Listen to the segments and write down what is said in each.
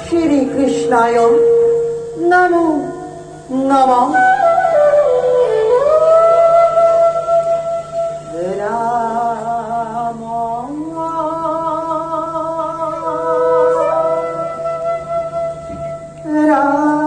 श्री कृष्णाय नमो नमः। राम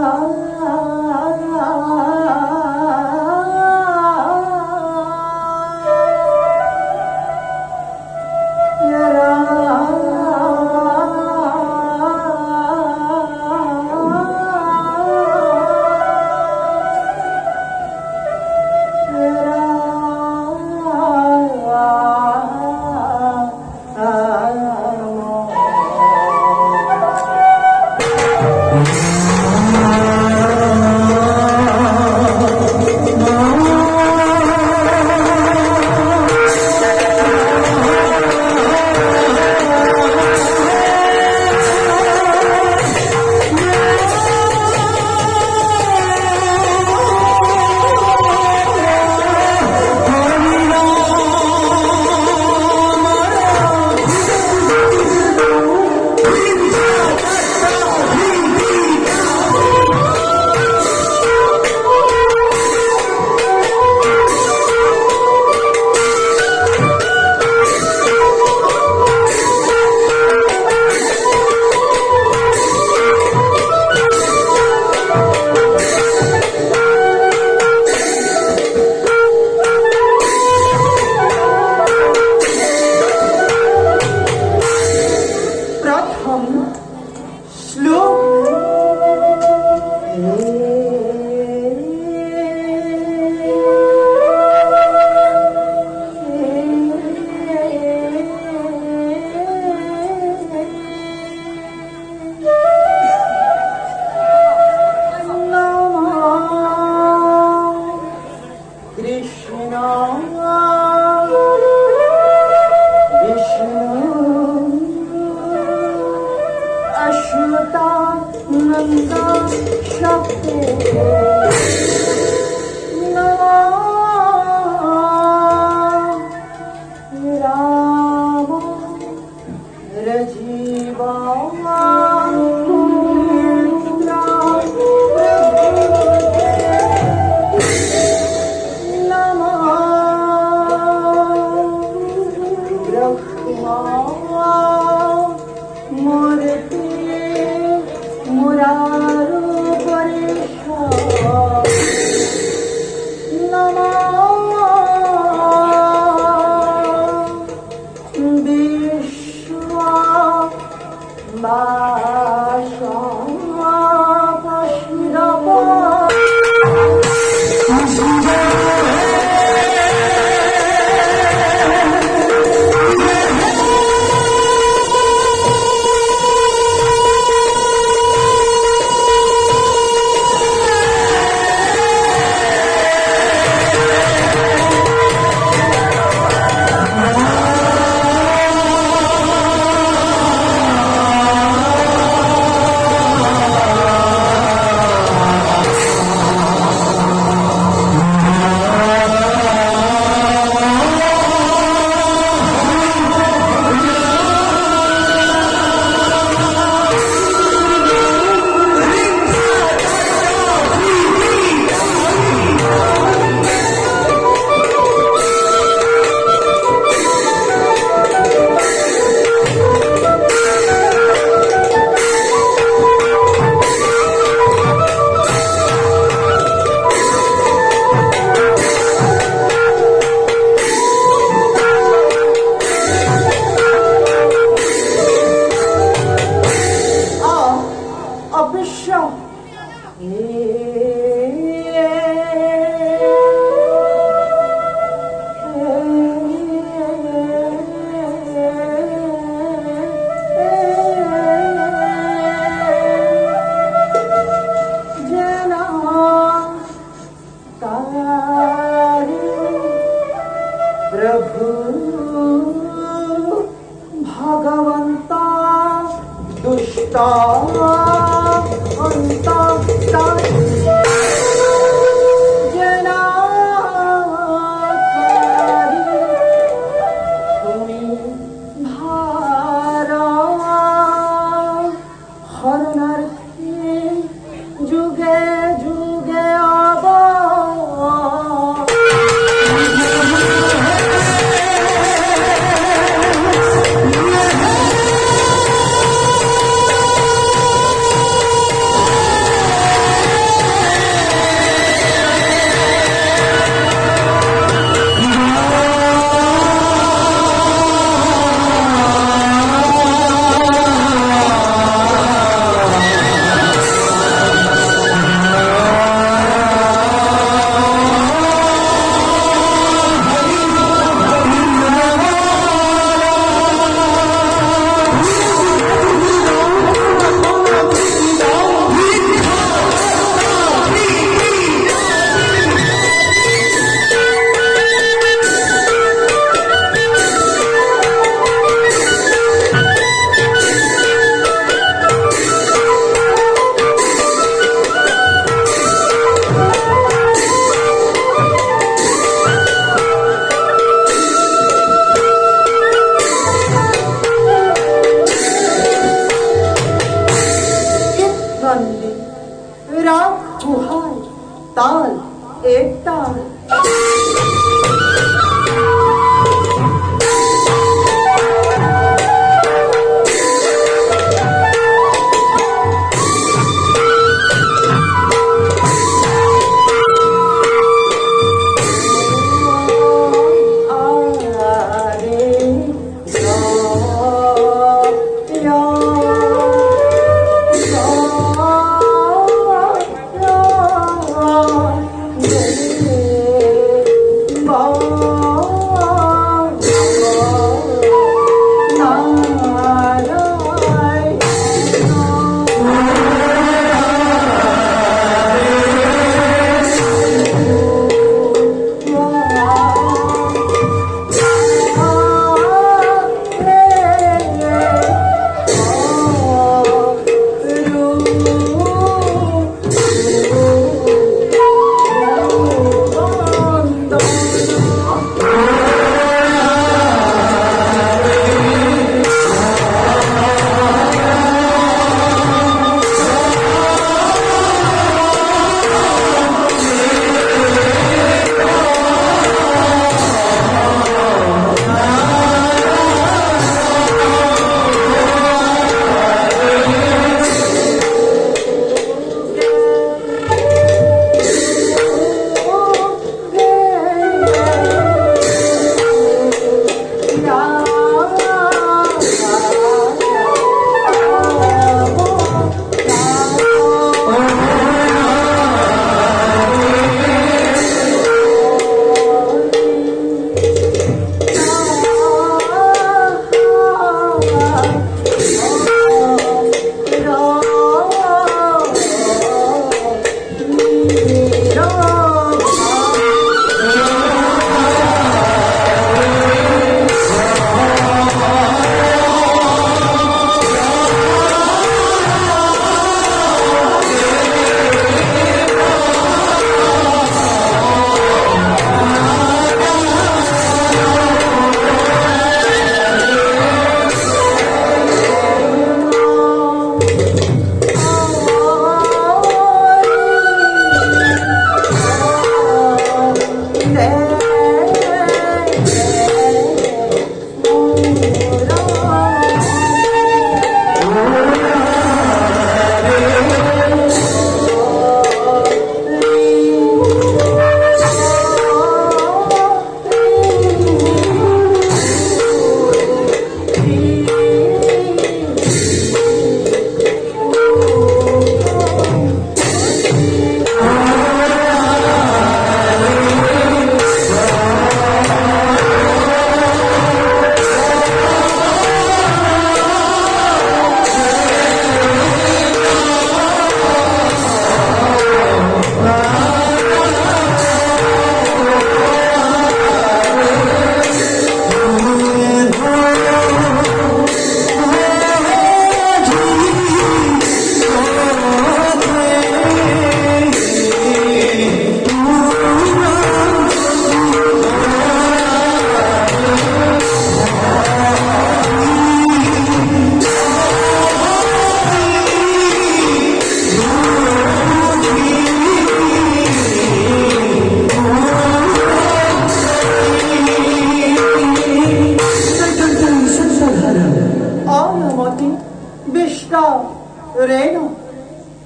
রেণু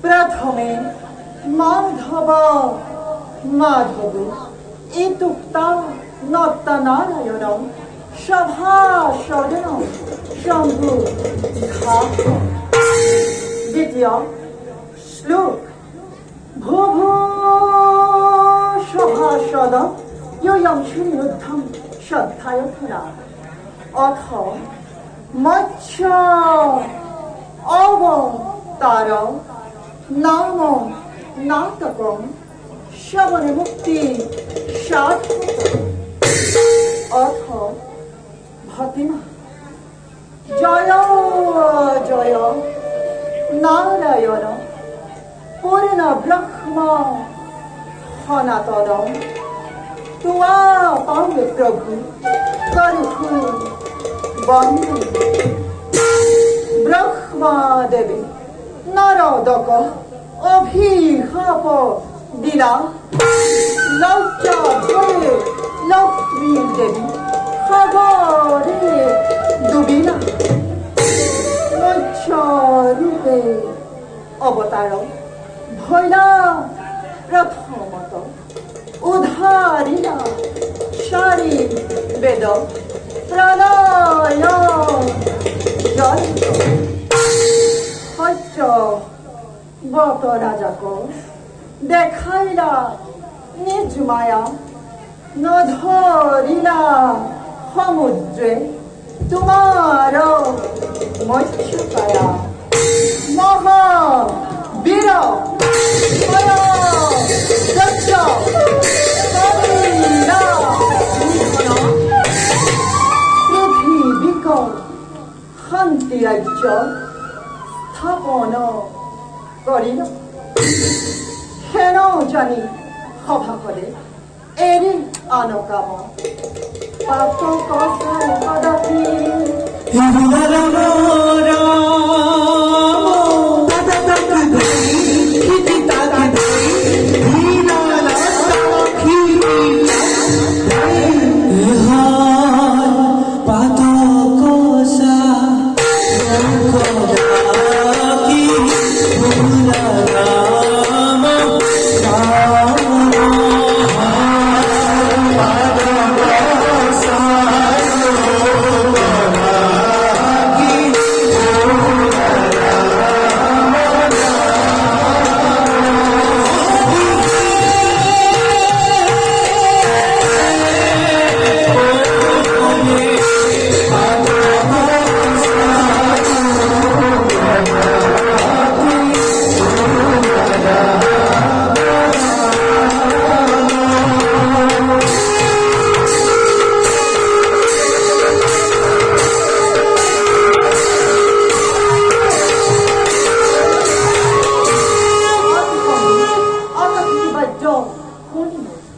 প্রথমে মাধব মাধব ইতুক্তা নর্তনারায়ণ সভাসদন শম্ভু ঘাত দ্বিতীয় শ্লোক ভূভূ সভাসদ ইয়ং শ্রীরুদ্ধম শ্রদ্ধায়থনা অথ মৎস্য অবতার নাম নাটকম শ্রবণে মুক্তি সাধক অথ ভক্তিমা জয় জয় নারায়ণ পূর্ণ ব্রহ্ম সনাতন তোয়া পাবে প্রভু করহু বন্দে ব্রহ্মদেবী নারদক অভিশাপ দিলা লজ্জা ভয়ে লক্ষ্মী দেবী সাগরে ডুবিলা মৎস্য রূপে অবতার ভৈলা প্রথমত উদ্ধারিলা সারি বেদ প্রলয় জল সত্য বত রাজাক দেখাইলা নিজ মায়া নধরিলা সমুদ্রে তোমার মৎস্য ছায়া মহাবীর দক্ষ কবিরা নিধন পৃথিবীক শান্তি রাজ্য স্থাপন করিল হেন জানি সভা করে 에리 아노까모 바토 거사를 바다피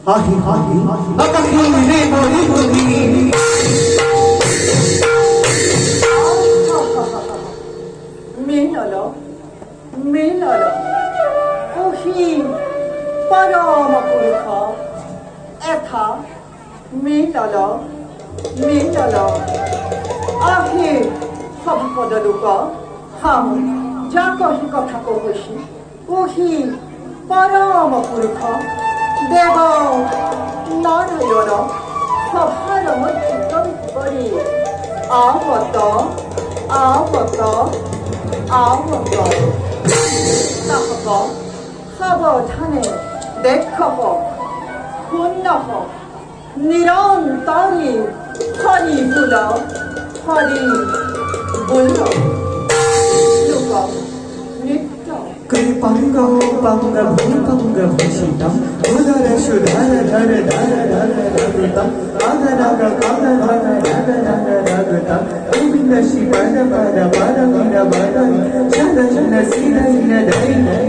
Hahi hahi, akakini boli boli. Milalo, Milalo, Ohi, Parama Purukha, Etha, Milalo, Milalo, Ahi, Sabpadaluka, Ham, Jakohika Takoshi, Ohi, Parama Purukha, Deva, Narayana, Sabharama Chikkari, Avata, Avata, Avata, Sahaba, Havatane, Dekava, Kunnaha, Nirantari, Hari Buddha, Hari Buddha, Yuga, Nitya. Kri panga panga panga bhishita, udara shudara dara dara dara raguta, agaraga panga dara dara dara raguta, govinda shivana bada bada bada bada, shana shana sina sina dai dai.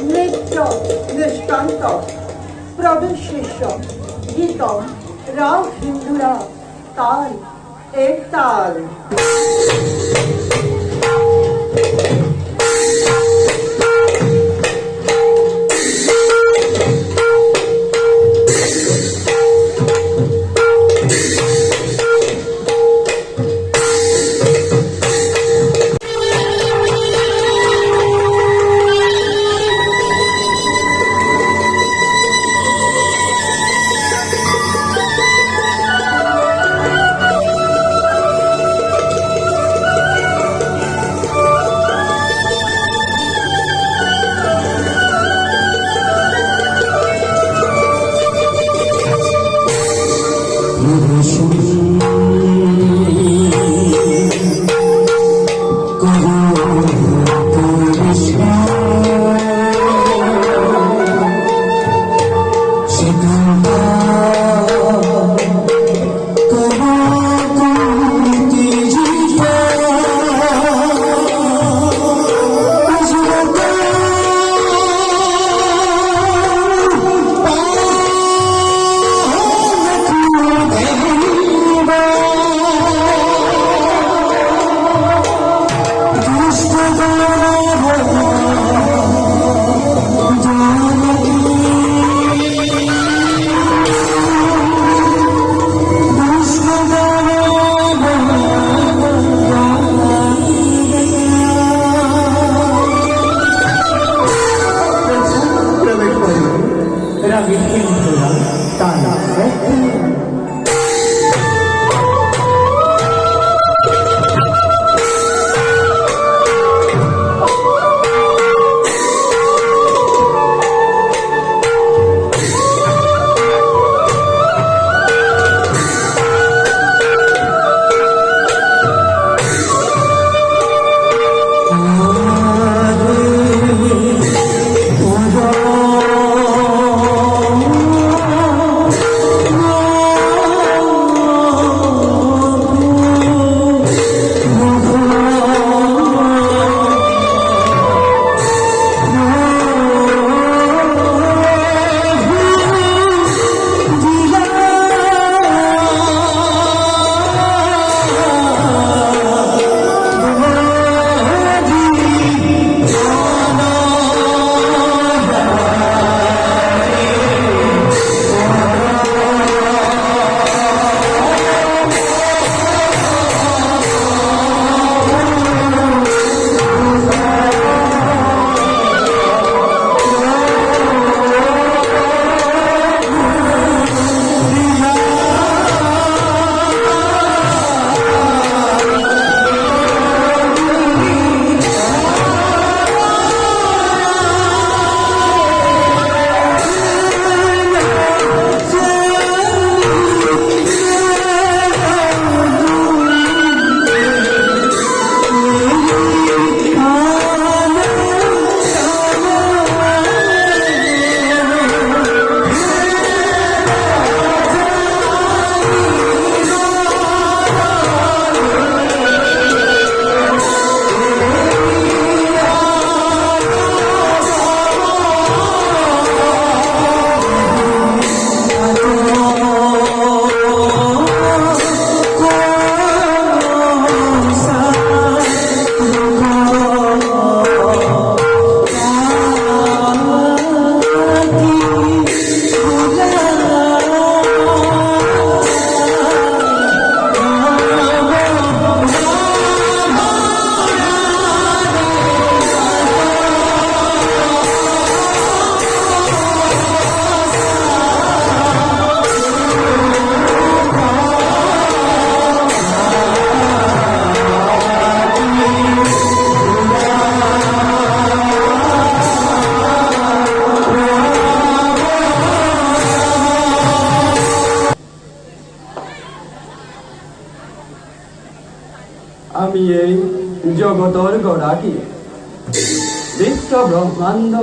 Nitya, Nishtanta, Pravishesha, Gitam, Rav Hindura, Tal, Ek Tal. আমি এই জগতৰ গৰাকী বিশ্ব ব্ৰহ্মাণ্ড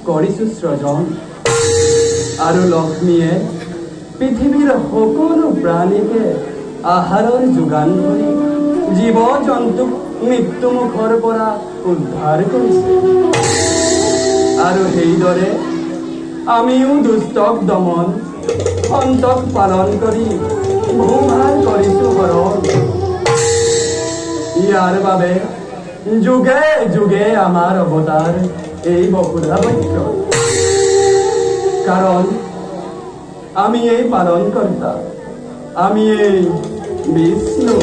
কৰিছো সৃজন আৰু লক্ষ্মীয়ে পৃথিৱীৰ সকলো প্ৰাণীকে আহাৰৰ যোগান ধৰি জীৱ জন্তুক মৃত্যুমুখৰ পৰা উদ্ধাৰ কৰিছে আৰু সেইদৰে আমিও দুষ্টক দমন সন্তক পালন কৰি ভূভাৰ কৰিছো হৰণ ইয়াৰ বাবে যুগে যুগে আমাৰ অৱতাৰ এই বসুধা বৈক্য কাৰণ আমি এই পালন কৰ্তা আমি এই বিষ্ণু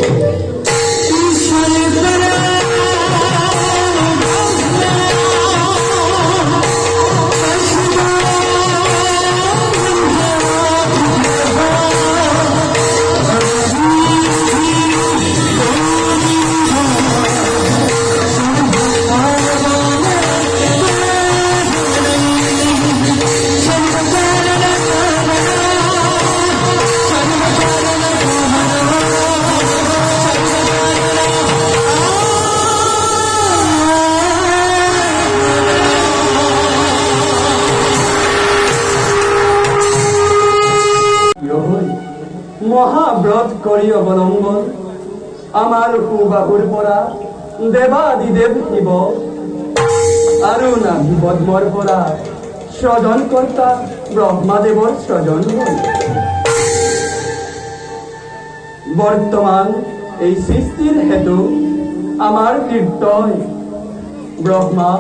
মহাব্ৰত কৰি অৱলম্বন আমাৰ সুবাহুৰ পৰা দেৱাদিদেৱ শিৱ আৰু নাভি পদ্মৰ পৰা সৃজনকৰ্তা ব্ৰহ্মাদেৱৰ সৃজন হ'ল বৰ্তমান এই সৃষ্টিৰ হেতু আমাৰ কীৰ্তন ব্ৰহ্মা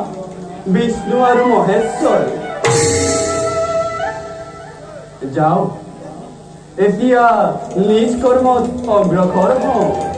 বিষ্ণু আৰু মহেশ্বৰ যাও এতিয়া নিজ কৰ্মত অগ্ৰসৰ হওঁ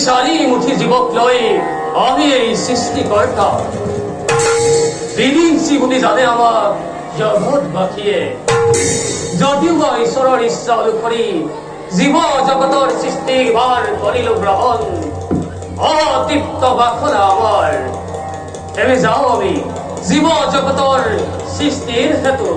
বিশালী মুঠি জীৱক লৈ আমি এই সৃষ্টিকৰ্তা বিৰিঞ্চি বুলি জানে আমাক জগতবাসীয়ে যদিও বা ঈশ্বৰৰ ইচ্ছা অনুসৰি জীৱ জগতৰ সৃষ্টিৰ ভাৰ কৰিলো গ্ৰহণ অতৃপ্ত বাসনা আমাৰ এনে যাওঁ আমি জীৱ জগতৰ সৃষ্টিৰ হেতু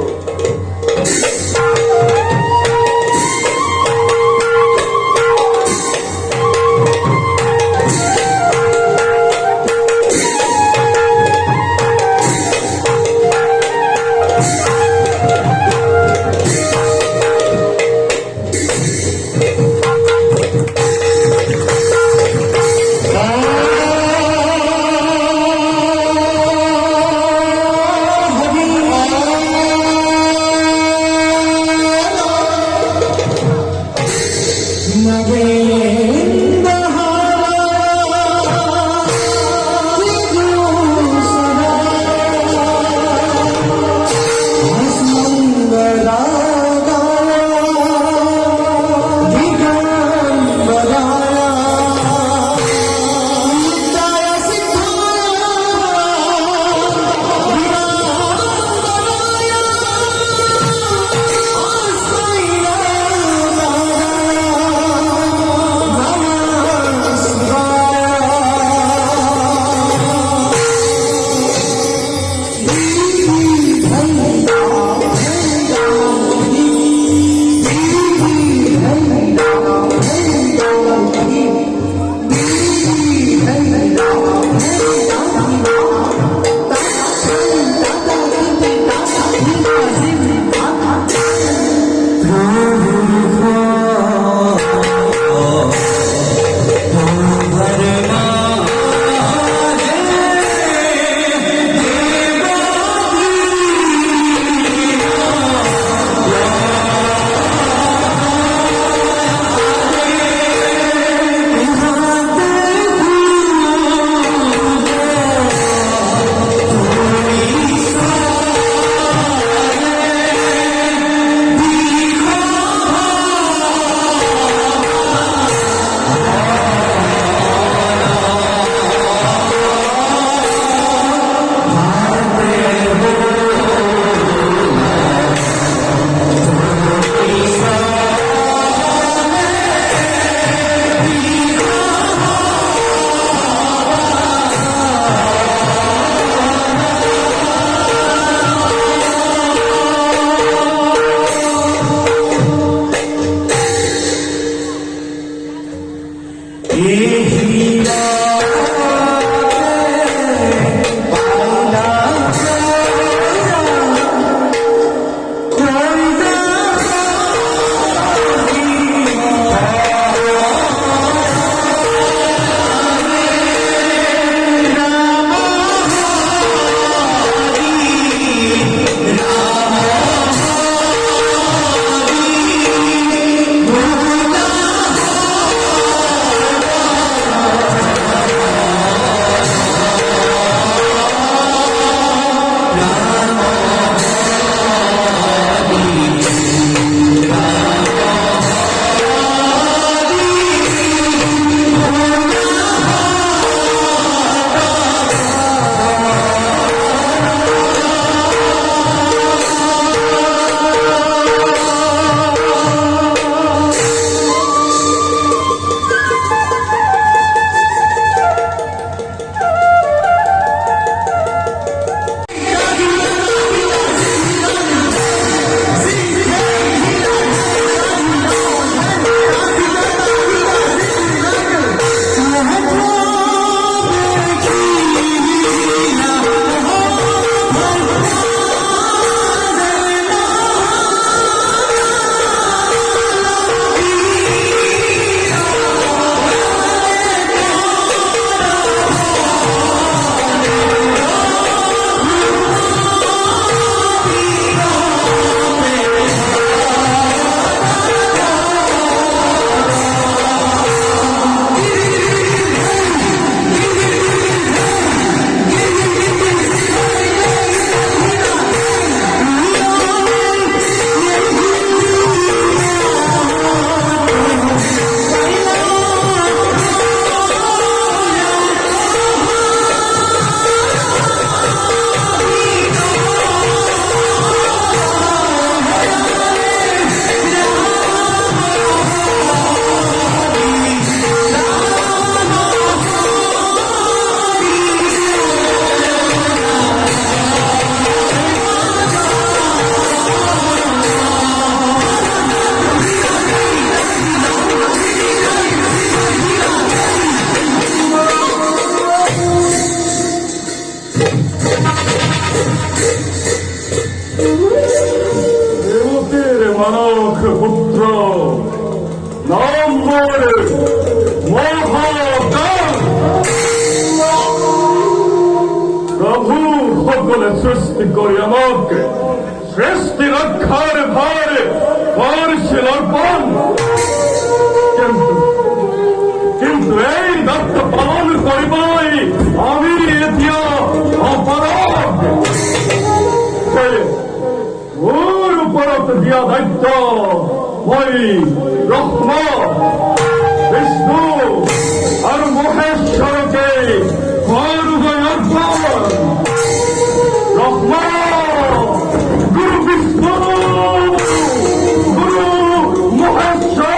মানক পুত্ৰ নাম মোৰ মহাকাল। প্ৰভু সকলে সৃষ্টি কৰি আমাক সৃষ্টি ৰক্ষাৰ ভাৰ কৰিছিল অৰ্পণ। কিন্তু এই দায়িত্ব পালন কৰিবলৈ আমি এতিয়া অপাৰগ। মোৰ ওপৰত দিয়া দায়িত্ব মই ব্ৰহ্মা বিষ্ণু আৰু মহেশ্বৰকে কৰোগৈ অৰ্পণ। ব্ৰহ্মা গুৰু বিষ্ণু গুৰু মহেশ্বৰ।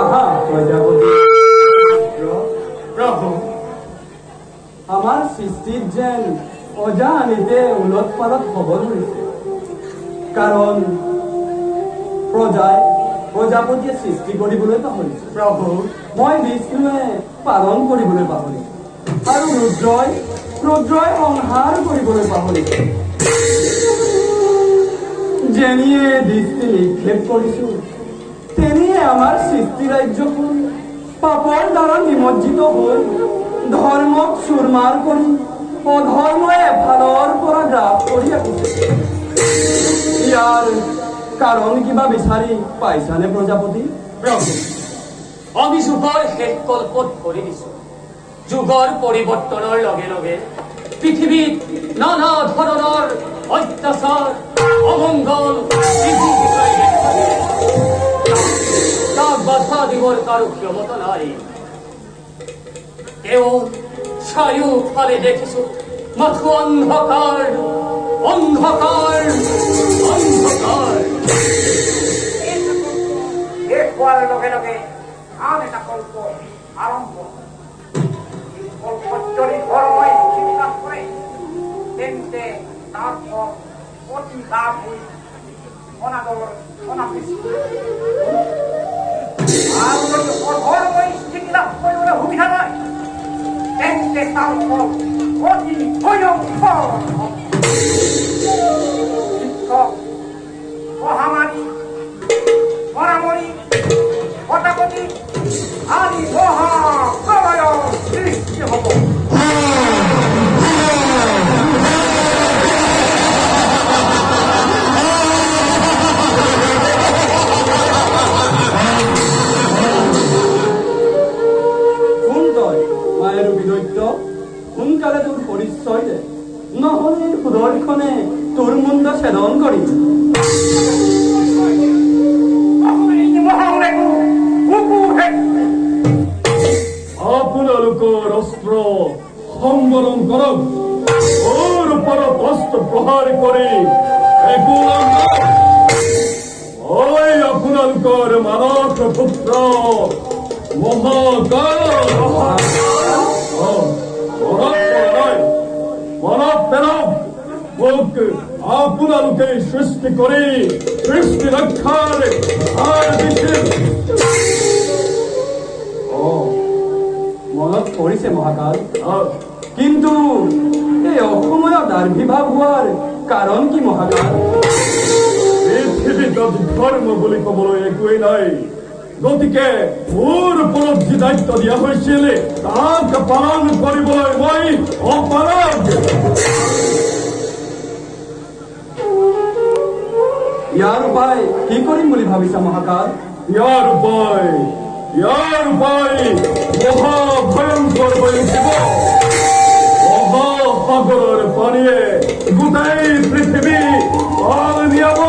আহা প্ৰজাপতি প্ৰভু আমাৰ সৃষ্টিত যেন অজানিতে উলট পালট হ'ব ধৰিছে। কাৰণ প্ৰজাপতিয়ে সৃষ্টি কৰিবলৈ পাহৰিছে। প্ৰভু মই বিষ্ণুৱে পালন কৰিবলৈ পাহৰিছো আৰু ৰুদ্ৰই সংহাৰ কৰিবলৈ পাহৰিছে। যেনিয়ে দৃষ্টি নিক্ষেপ কৰিছো তেনিয়ে আমাৰ সৃষ্টি ৰাজ্যখন পাপৰ দ্বাৰা নিমজ্জিত হৈ ধৰ্মক চুৰমাৰ কৰি অধৰ্মই এফালৰ পৰা গ্ৰাস কৰি ৰাখিছে। ইয়াৰ কাৰণ কিবা বিচাৰি পাইছানে প্ৰজাপতি? প্ৰভু আমি যুগৰ শেষ কল্পত ভৰি দিছো। যুগৰ পৰিৱৰ্তনৰ লগে লগে পৃথিৱীত নানা ধৰণৰ অত্যাচাৰ অমংগল বিধি বিচাৰি দেখা দিয়ে। তাক বাধা দিবৰ কাৰো ক্ষমতা নাই। কেৱল চাৰিওফালে দেখিছো মাথো অন্ধকাৰ অন্ধকাৰ অন্ধকাৰ। শেষ হোৱাৰ লগে লগে আন এটা কল্প আৰম্ভ। কল্পত যদি ধৰ্মই চিন্তাত কৰে তেন্তে তাৰ ফল অতি লাভ হৈ অনাদৰ অনাবৃষ্টি। আৰু যদি অধৰ্মই স্থিতি লাভ কৰিবলৈ সুবিধা লয় তেন্তে তাৰ ফল অতি ভয়ংকৰ হ'ব। শিক্ষক মহামাৰী মৰামৰি হতাকতি আদি মহাপ্ৰলয়ৰ সৃষ্টি হ'ব। কোন তই মায়েৰ বিদৈত্য? সোনকালে তোৰ পৰিচয় দে, নহলে সুদৰ্শনে তোৰ মুণ্ড ছেদন কৰিম। আপোনালোকৰ অস্ত্ৰ সম্বৰণ কৰক। মোৰ ওপৰত অস্ত্ৰ প্ৰহাৰ কৰি একো লাভ নাই। মই আপোনালোকৰ মানস পুত্ৰ মহাকাল। মনত পেলাওক, মোক আপোনালোকে সৃষ্টি কৰি সৃষ্টি ৰক্ষাৰ ভাৰ দিছিল। মনত পৰিছে মহাকাল। কিন্তু এই অসময়ত আবিৰ্ভাৱ হোৱাৰ কাৰণ কি মহাকাল? পৃথিৱীত ধৰ্ম বুলি ক'বলৈ একোৱেই নাই। গতিকে মোৰ ওপৰত যি দায়িত্ব দিয়া হৈছিল তাক পালন কৰিবলৈ মই অপাৰগ। ইয়াৰ উপায় কি কৰিম বুলি ভাবিছা মহাকাল? ইয়াৰ উপায় মহাভয়ংকৰ হৈ উঠিব। মহাসাগৰৰ পানীয়ে গোটেই পৃথিৱী পাৰ নিয়াব।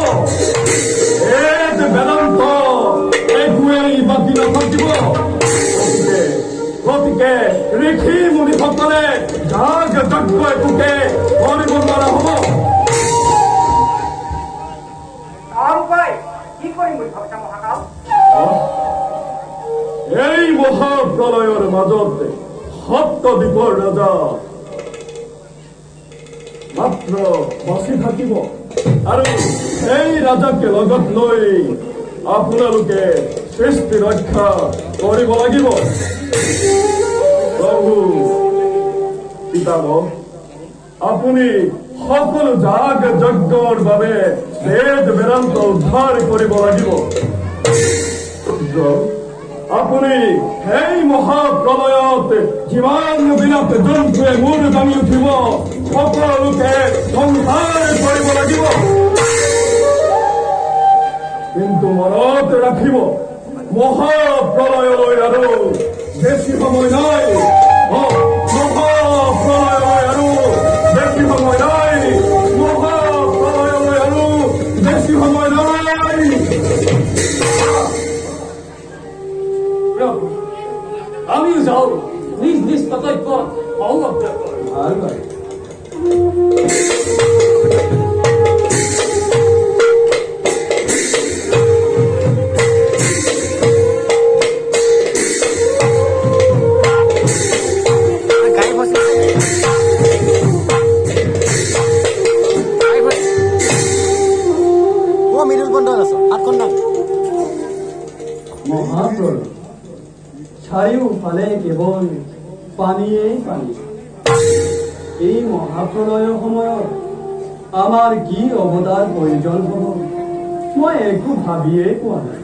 দেখি মুনি ভক্তৰে যাগ যজ্ঞ বুকে পৰিবৰ্তন হব তাৰ উপায় কি কৰিম বুলি ভাবিছা মহাকাল? এই মহাপ্ৰলয়ৰ মাজতে সপ্তদ্বীপৰ ৰজা মাত্ৰ বাচি থাকিব আৰু এই ৰাজাকে লগত লৈ আপোনালোকে সৃষ্টি ৰক্ষা কৰিব লাগিব। প্ৰভু পিতামহ, আপুনি সকলো যাগ যজ্ঞৰ বাবে বেদ বেদান্ত উদ্ধাৰ কৰিব লাগিব। আপুনি সেই মহাপ্ৰলয়ত যিমান বিলাক জন্তুৱে মূৰ দাঙি উঠিব সকলোকে সংহাৰ কৰিব লাগিব। কিন্তু মনত ৰাখিব, মহাপ্ৰলয়লৈ আৰু বেছি সময় নাই। মহাপ্ৰলয়লৈ আৰু বেছি সময় নাই। মহাপ্ৰলয়লৈ আৰু বেছি সময় নাই। প্ৰভু, আমিও যাও নিজ নিজ কৰ্তব্য অবজ্ঞা কৰ। ভাল বাৰু। মহাপ্ৰলয় চাৰিওফালে কেৱল পানীয়েই পানী। এই মহাপ্ৰলয়ৰ সময়ত আমাৰ কি অৱতাৰ প্ৰয়োজন হ'ব মই একো ভাবিয়েই পোৱা নাই।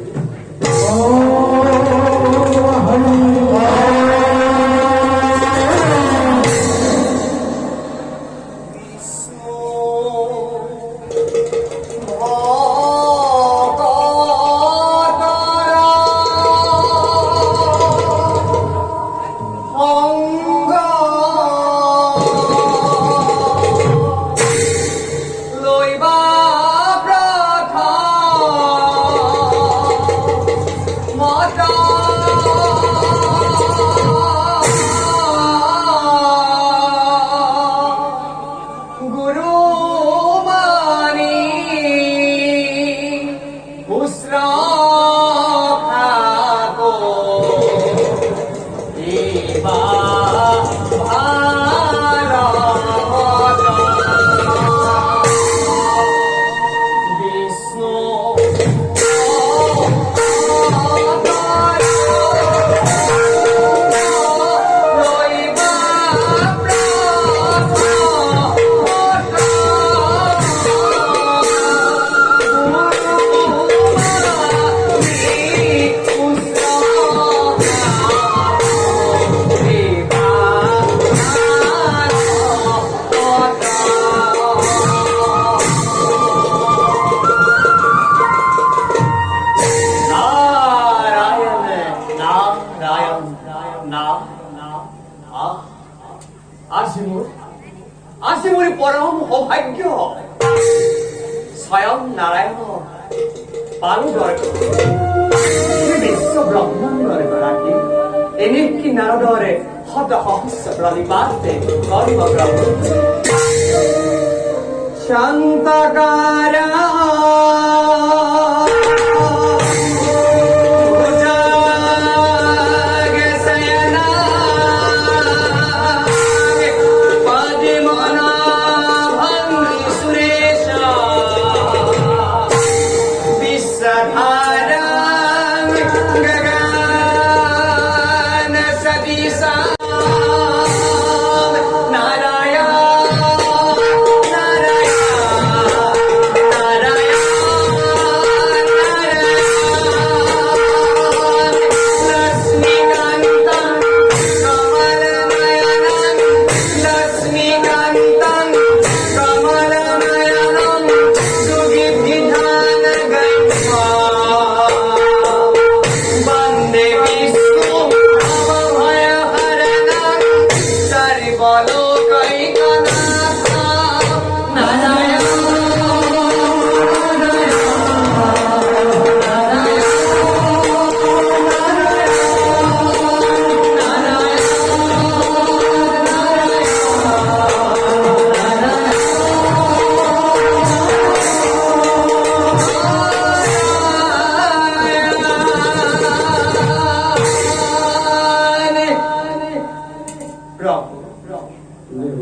আজি মোৰ পৰম সৌভাগ্য স্বয়ং নাৰায়ণ পালো বিশ্ব ব্ৰহ্মাণ্ডৰ গৰাকী এনেকি নাৰদৰে শত সহস্ৰ প্ৰণিপাতে কৰ্ম ব্ৰহ্ম শান্তকাৰা Nara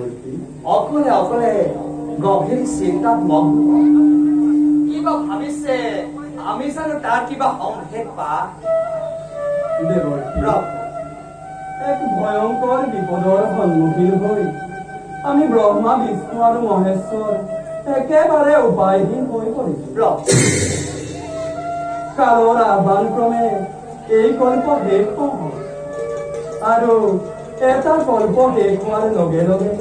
দেৱৰ্ষী অকলে অকলে গভীৰ চিন্তাত মগ্ন কিবা ভাবিছে আমি জানো তাৰ কিবা সংকেত পা দেৱৰ্ষী প্ৰভু এক ভয়ংকৰ বিপদৰ সন্মুখীন হৈ আমি ব্ৰহ্মা বিষ্ণু আৰু মহেশ্বৰ একেবাৰে উপায়হীন হৈ পৰিছো প্ৰভু কালৰ আহ্বান ক্ৰমে এই কল্প শেষ হওঁ আৰু এটা কল্প শেষ হোৱাৰ লগে লগে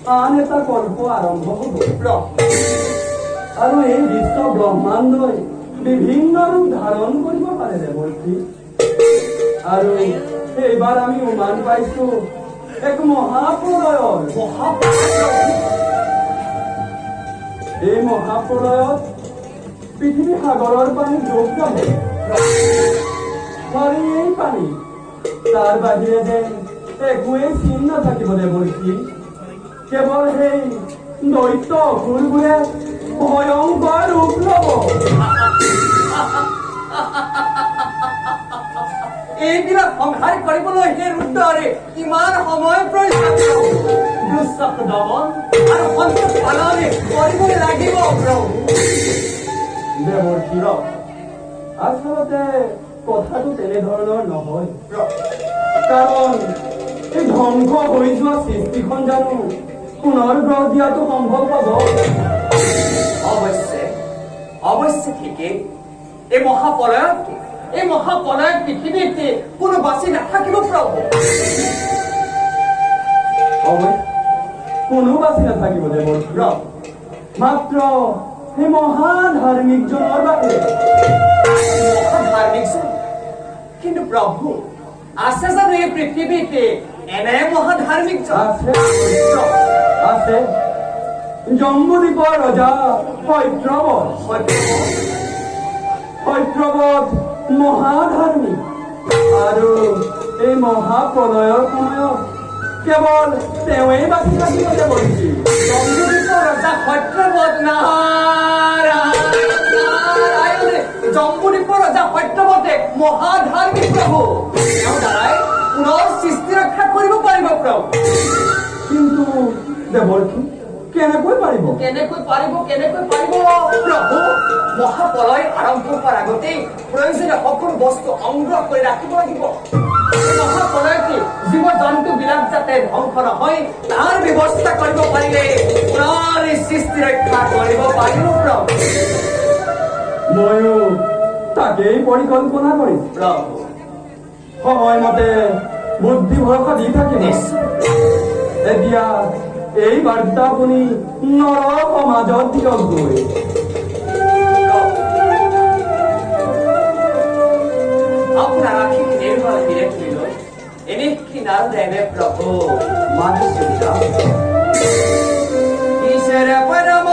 আন এটা কল্প আৰম্ভ হ'ব প্ৰভু আৰু এই বিশ্ব ব্ৰহ্মাণ্ডই বিভিন্ন ৰূপ ধাৰণ কৰিব পাৰে দেৱৰ্ষী আৰু এইবাৰ আমি উমান পাইছো এক মহাপ্ৰলয়ৰ এই মহাপ্ৰলয়ত পৃথিৱী সাগৰৰ পানী যোগ যাব আৰু এই পানী তাৰ বাহিৰে যেন একোৱেই চিন নাথাকিব দেৱৰ্ষী কেৱল সেই দৈত্য অসুৰবোৰে ভয়ংকৰ ৰূপ ল'ব এইবিলাক সংহাৰ কৰিবলৈ সেই ৰুদ্ৰৰে কিমান সময় প্ৰয়োজন দুঃশব্দ দমন আৰু সন্তুষ্ট পালনে কৰিবই লাগিব প্ৰভু দেৱৰ্ষী আচলতে কথাটো তেনেধৰণৰ নহয় কাৰণ এই ধ্বংস হৈ যোৱা সৃষ্টিখন জানো পুনৰ গঢ় দিয়াটো সম্ভৱ হ'ব অৱশ্যে অৱশ্যে ঠিকেই এই মহাপ্ৰলয়ত পৃথিৱীতে কোনো বাচি নাথাকিব প্ৰভু কোনো বাচি নাথাকিব দেৱৰ্ষী মাত্ৰ সেই মহাধাৰ্মিকজনৰ বাহিৰে মহাধাৰ্মিকজন কিন্তু প্ৰভু আছে জানো এই পৃথিৱীতে এনে মহাধাৰ্মিকজন আছে আছে জম্বুদ্বীপৰ ৰজা সত্যৱত মহাধাৰ্মিক আৰু এই মহাপ্ৰলয়ৰ সময়ত কেৱল তেওঁৱেই বাচি থাকিব দেৱৰ্ষী জম্বুদ্বীপৰ ৰজা সত্যৱত জম্বুদ্বীপৰ ৰজা সত্যৱতে মহাধাৰ্মিক প্ৰভু তেওঁ দ্বাৰাই পুনৰ সৃষ্টি ৰক্ষা কৰিব পাৰিব প্ৰভু কিন্তু দেৱৰ্ষী কেনেকৈ পাৰিব কেনেকৈ পাৰিব প্ৰভু মহাপ্ৰলয় আৰম্ভ হোৱাৰ আগতেই প্ৰয়োজনীয় সকলো বস্তু সংগ্ৰহ কৰি ৰাখিব লাগিব মহাপ্ৰলয়তে জীৱ জন্তু বিলাক যাতে ধ্বংস নহয় তাৰ ব্যৱস্থা কৰিব পাৰিলে পুনৰ সৃষ্টি ৰক্ষা কৰিব পাৰিব প্ৰভু ময়ো তাকেই পৰিকল্পনা কৰিম প্ৰভু সময়মতে বুদ্ধি ভৰসা দি থাকিম নিশ্চয় এতিয়া এই বাৰ্তা শুনি নৰ সমাজত দিয়ক গৈ আপোনাৰ আশীষ নিৰ্মল বিৰেক্তি লৈ এনে কিনাৰ এনে প্ৰভু মানিছো ঈশ্বৰ পৰম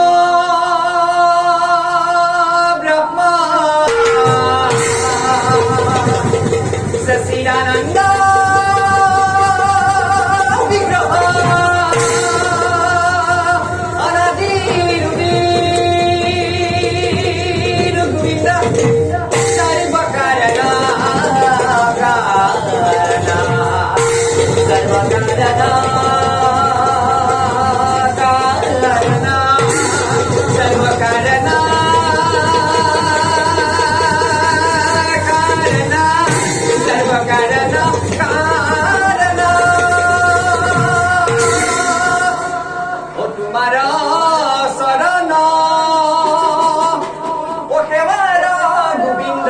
ব্ৰহ্মা সচিদানন্দ বিগ্ৰহ অনাদি গোবিন্দ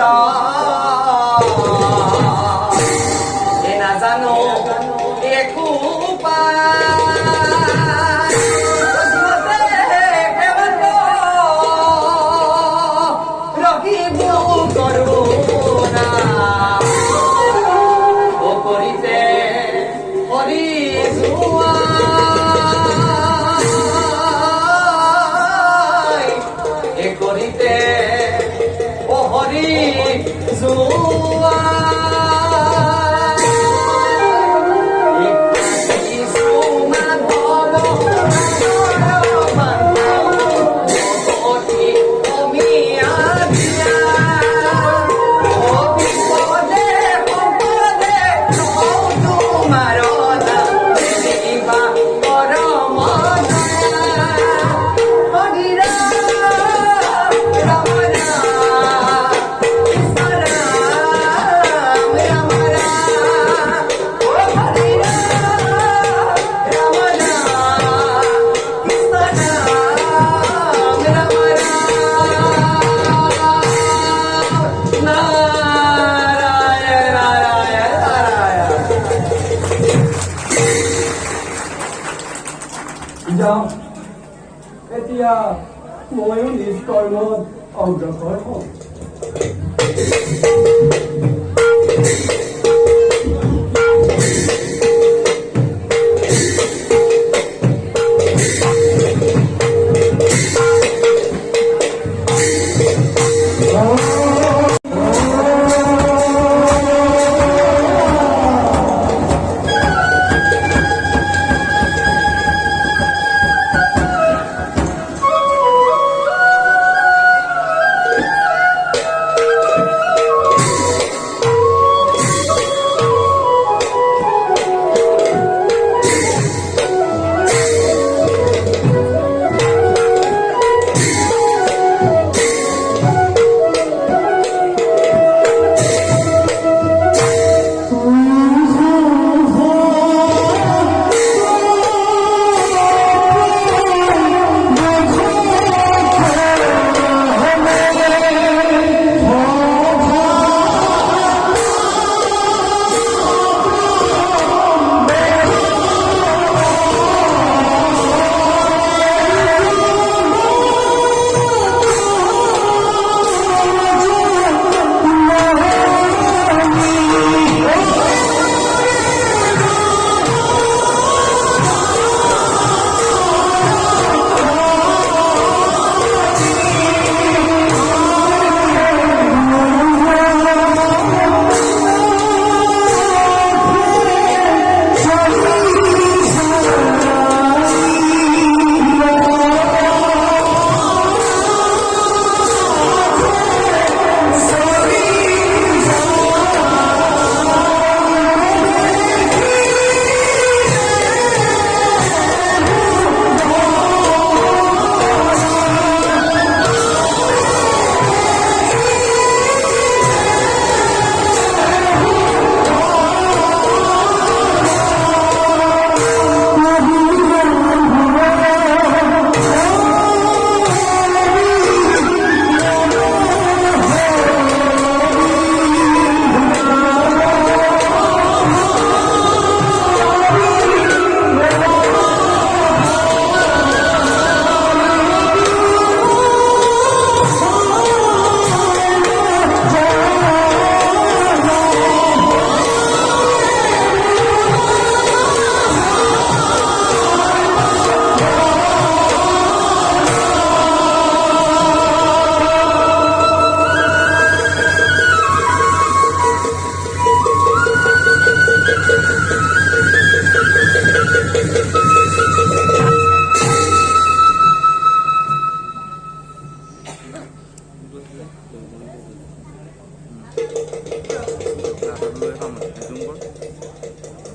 যাওঁ এতিয়া ময়ো নিজ কৰ্মত অগ্ৰসৰ হওঁ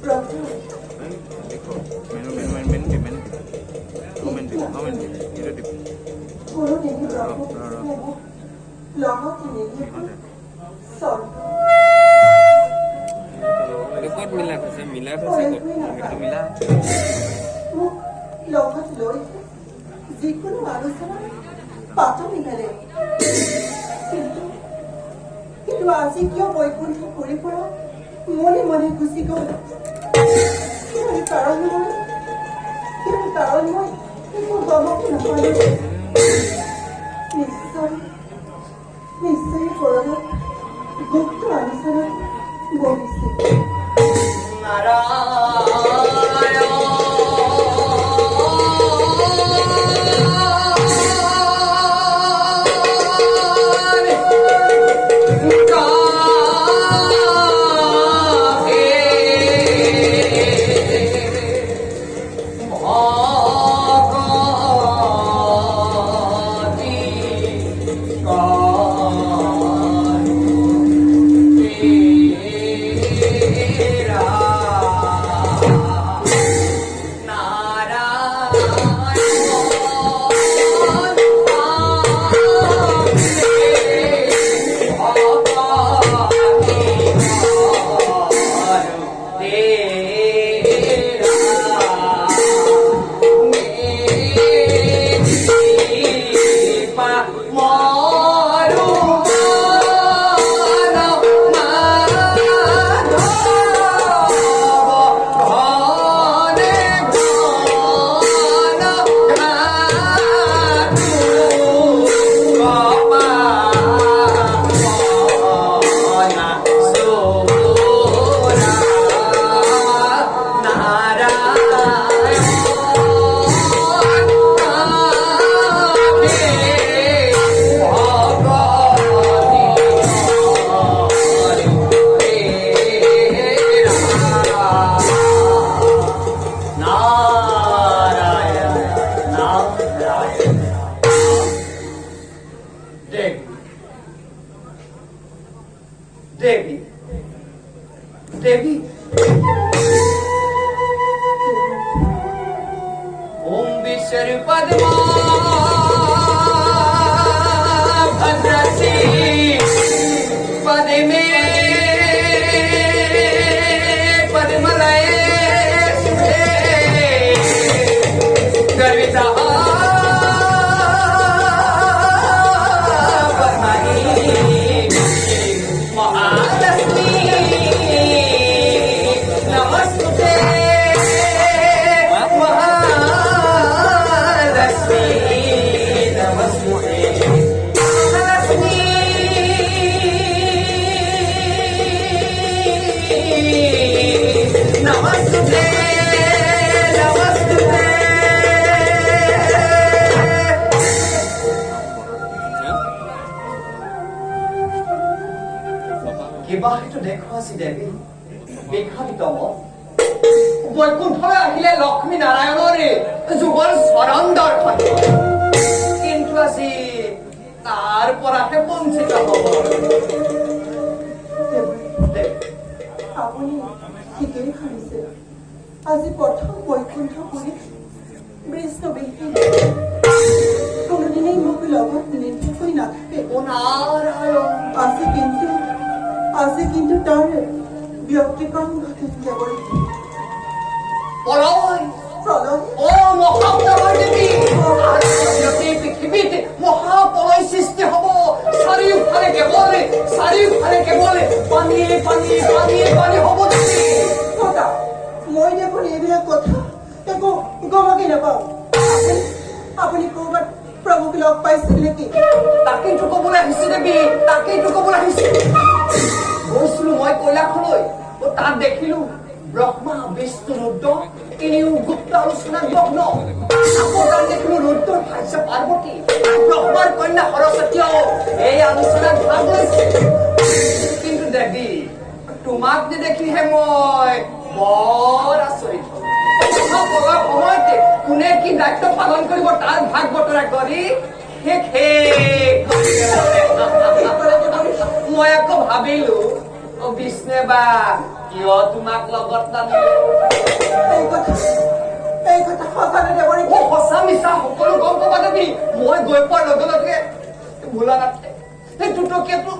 প্রভু কোনো নেকি প্রভু লগত নেকি সর ক'ত মিলা হৈছে ক'ত সেইটো মিলা মোক লগত লৈ যিকোনো আলোচনা পাতো মিলালে কিন্তু আজি কিয় বৈকুণ্ঠ কৰি পৰা মনে মনে গুচি গ'ল কাৰণ মই একো গমক নাপালো নিশ্চয় কৰবাত গুপ্ত আলোচনাত বহিছে দেৱী দেৱী ओम विश्व पद्मा भद्रसी पद्मे पद्मलये गर्विता महालक्ष्मी नमस्ते কিবা সেইটো দেখুৱাইছে দেৱী বিখ্যাতম বৈকুণ্ঠলৈ আহিলে লক্ষ্মী নাৰায়ণৰে যুগল চৰণ দৰ্শন কিন্তু আজি তাৰ পৰাহে বঞ্চিত হ'ব আপুনি ঠিকেই ভাবিছে আজি প্ৰথম বৈকুণ্ঠপুৰী বৈষ্ণৱী কোনোদিনেই মোক লগত নিৰ্ভয় নাথাকে ও নাৰায়ণ আজি কিন্তু তাৰ ব্যক্তিক্ৰম ঘটে কেৱল পলয় প্ৰলয় ও মহাপলয় দেৱী এই পৃথিৱীত মহাপলয় সৃষ্টি হ'ব চাৰিওফালে কেৱল পানী হ'ব দেৱী কতা মই দেখোন এইবিলাক কথা একো গমকে নাপাওঁ আপুনি ক'ৰবাত প্ৰভুক লগ পাইছিল নেকি তাকেইতো ক'বলৈ আহিছে দেৱী গৈছিলো মই কৈলাশলৈ তাত দেখিলো ব্ৰহ্মা বিষ্ণু ৰুদ্ৰ তিনিও গুপ্ত আলোচনাত মগ্ন আকৌ তাত দেখিলো ৰুদ্ৰৰ ভাৰ্যা পাৰ্বতী ব্ৰহ্মাৰ কন্যা সৰস্বতীও এই আলোচনাত ভাগ লৈছে কিন্তু দেৱী তোমাক নেদেখিহে মই বৰ আচৰিত পঢ়াৰ সময়তে কোনে কি দায়িত্ব পালন কৰিব তাৰ ভাগ বতৰা কৰি মই আকৌ ভাবিলো বিষ্ণুৱে বা কিয় তোমাক লগত নানিলে এই কথা সঁচানে দেৱৰী সঁচা মিছা সকলো গম পাবা দেৱী মই গৈ পোৱাৰ লগে লগে ভোলা নাথে সেই টুটকীয়াটো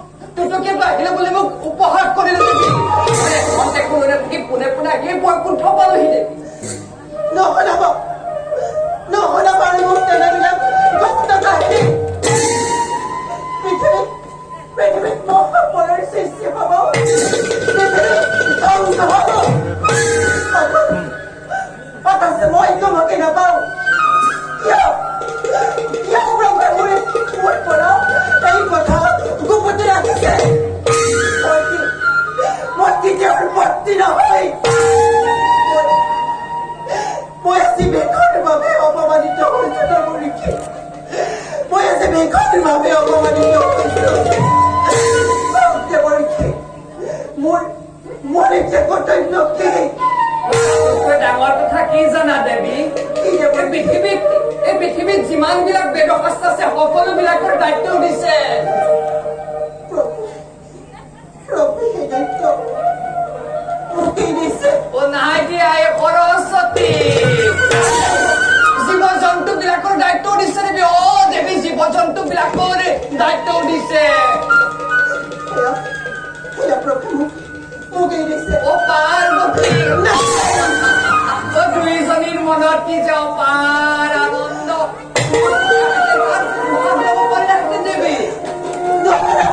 আহিলে বুলি মোক উপহাস কৰিলে দেৱী এখন দেখোন থাকি পোনে আহি বৈকুণ্ঠ পালোহি দেৱী নহ'ব আৰু মোক তেনেবিলাক গুপ্ত কাহিনী পৃথিৱীত মহাপলয়ৰ সৃষ্টি হ'ব ধ্বংস হ'ব অথচ মই গমকে নাপাওঁ কিয় ব্ৰহ্মাই মোৰ পৰা এই কথা গোপনে ৰাখিছে মই কেতিয়াও পত্নী নহয় মই আজি বেকৰ বাবে অপমানিত হৈছো দেৱৰীকে মই আজি বেকৰ বাবে অপমানিত হৈছো দেৱৰীকে মোৰ এতিয়া কৰ্তব্য কি ডাঙৰ কথা কি জানা দেৱী এই পৃথিৱীত যিমান বিলাক বেদশাস্ত্ৰ আছে সকলো বিলাকৰ দায়িত্ব দিছে সেই দায়িত্ব মোকেই দিছে ও নাই দিয়া এই সৰস্বতী জীৱ জন্তু বিলাকৰ দায়িত্ব দিছে দেৱী অ দেৱী জীৱ জন্তু বিলাকৰ দায়িত্ব দিছে মোকেই দিছে ও পাৰ্বতী ও দুইজনীৰ মনত কি যে অপাৰ আনন্দ দেৱী নহ'লে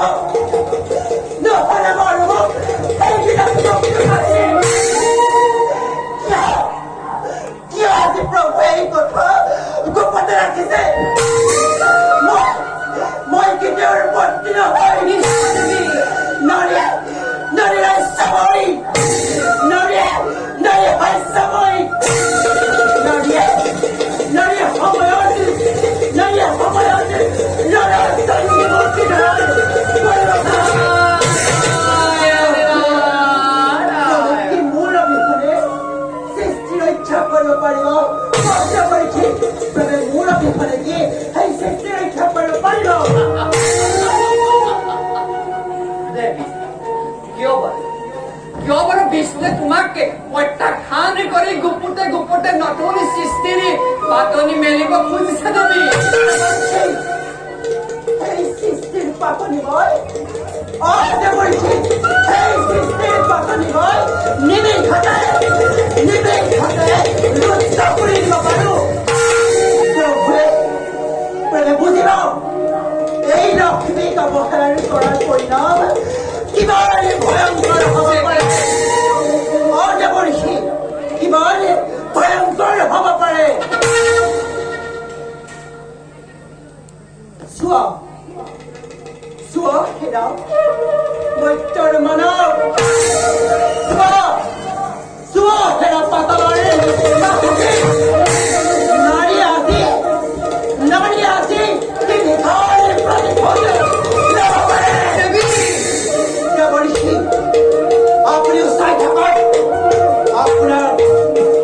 পাৰিব খুজিছে দেৱী এই সৃষ্টিৰ পাতনি মই দেৱৰী এই সৃষ্টিৰ পাতনি মই নিমিষতে ৰুদ্ধ কৰি দিব পাৰো প্ৰভুৱে বুজিব এই লক্ষ্মীক অৱহেলা কৰাৰ পৰিণাম কিমান ভয়ংকৰ হ'ব পাৰে দেৱৰী কিমান ভয়ংকৰ হ'ব পাৰে চোৱা হেৰা মত্যৰ মানৱ চোৱা হেৰা পাতলৰে নাৰী আজি তিনি ঘৰ প্ৰতিফল ল'ব পাৰে দেৱৰী আপুনিও চাই থাকক আপোনাৰ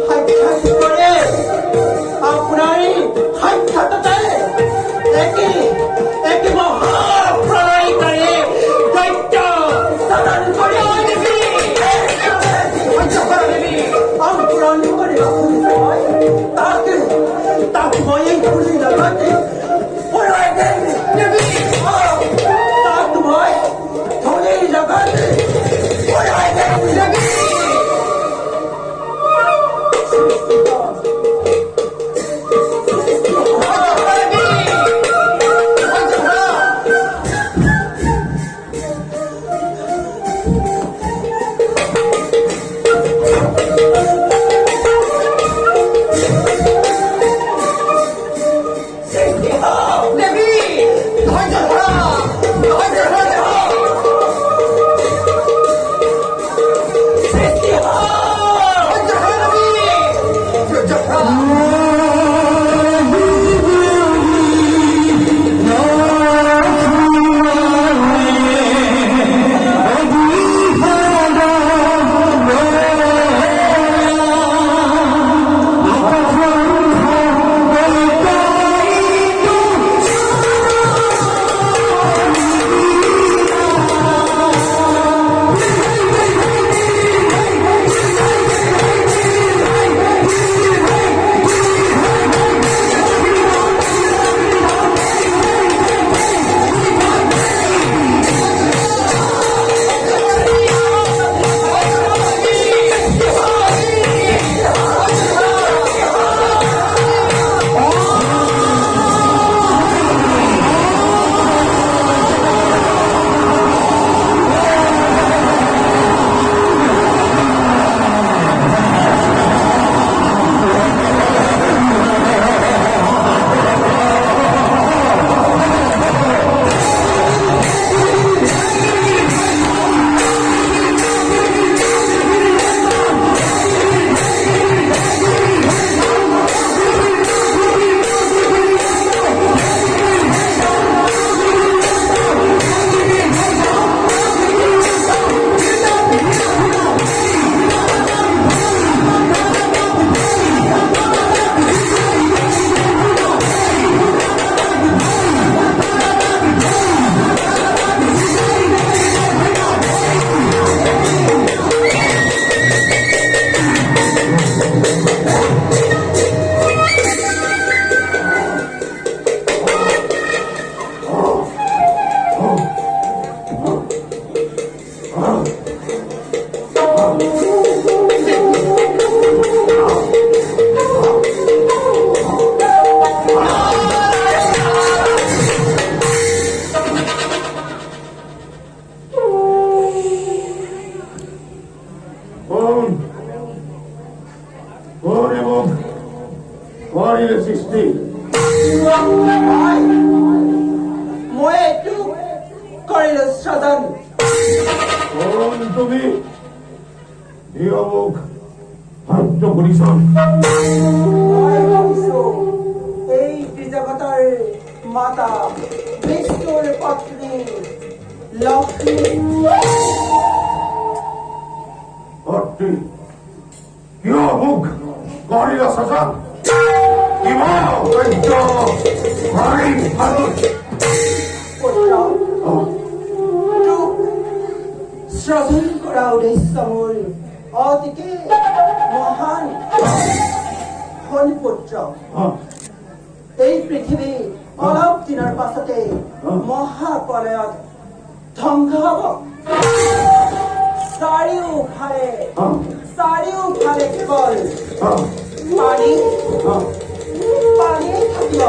সাক্ষাৎ কৰে আপোনাৰ সাক্ষাৎতে একে মহাপ্ৰলয়কাৰী দৈত্য সাধন কৰি অংকুৰণ কৰিব খুজিছে মই তাক মই এই খুলি লগতে পৰাই দিম তাক মই ধনীৰ লগতে পৰাই দিম মই এইটো কৰিলো সাধন তুমি মোক সাহায্য কৰিছ মই ভাবিছো এই জগতৰ মাতা বিষ্ণুৰ পত্নী লক্ষ্মী কিয় মোক কৰিল সাধন শ্ৰদ্ধন কৰা উদ্দেশ্য মোৰ অতিকে মহান হল পুত্ৰ পৃথিৱী অলপ দিনৰ পাছতে মহাপ্ৰলয়ত ধ্বংস হ'ব চাৰিওফালে কেৱল পানী পানীয়ে থাকিব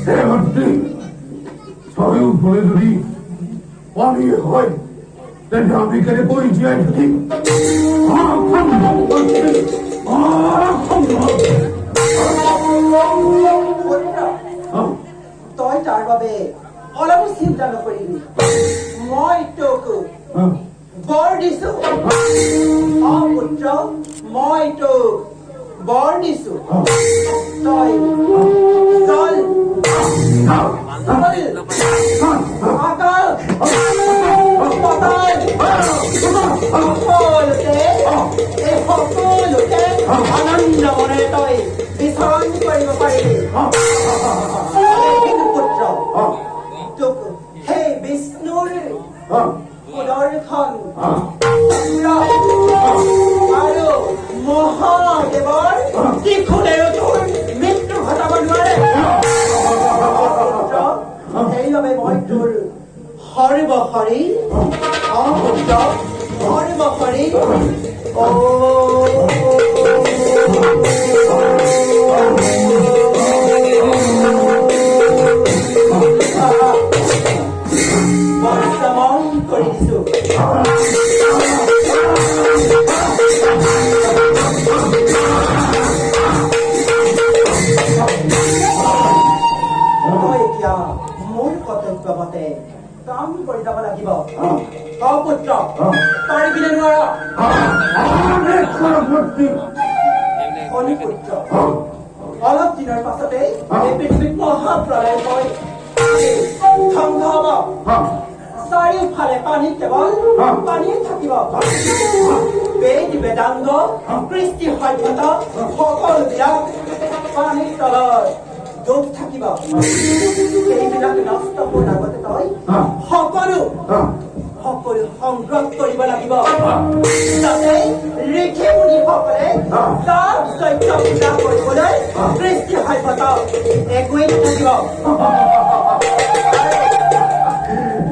হে ভক্তি চাৰিওফালে যদি পানী হয় তেন্তে আমি কেনেকৈ জীয়াই থাকিম তই তাৰ বাবে অলপো চিন্তা নকৰিবি মই তোক বৰ দিছো পুত্ৰ মই তোক বৰ দিছো তই চল আকাশ পাতাল সকলোতে আনন্দ মনে তই বিচৰণ কৰিব পাৰিবি কিন্তু পুত্ৰ তোক সেই বিষ্ণুৰ সুদৰ্শন আৰু মহাদেৱৰ ত্ৰিশূলেও তোৰ মৃত্যু ঘটাব নোৱাৰে সেইবাবে মই তোৰ সৰ্বশৰী সৰ্বশৰী বৰ্তমান কৰি দিছো এতিয়া মোৰ কৰ্তব্য মতে কাম কৰি যাব লাগিব পুত্ৰ পাৰিবিনে নোৱাৰ পুত্ৰ অলপ দিনৰ পাছতে এই পৃথিৱীত মহাপ্ৰলয় হয় ধ্বংস হ'ব চাৰিওফালে পানী কেৱল পানীয়ে থাকিব বেদ বেদাংগ কৃষ্টি সভ্যতা সকলোবিলাক পানীৰ তলত ডুব থাকিব সেইবিলাক নষ্ট হোৱাৰ আগতে তই সকলো সংগ্ৰহ কৰিব লাগিব যাতে ঋষি মুনিসকলে তাৰ চৈত্য পূজা কৰিবলৈ কৃষ্টি সভ্যতা একোৱেই থাকিব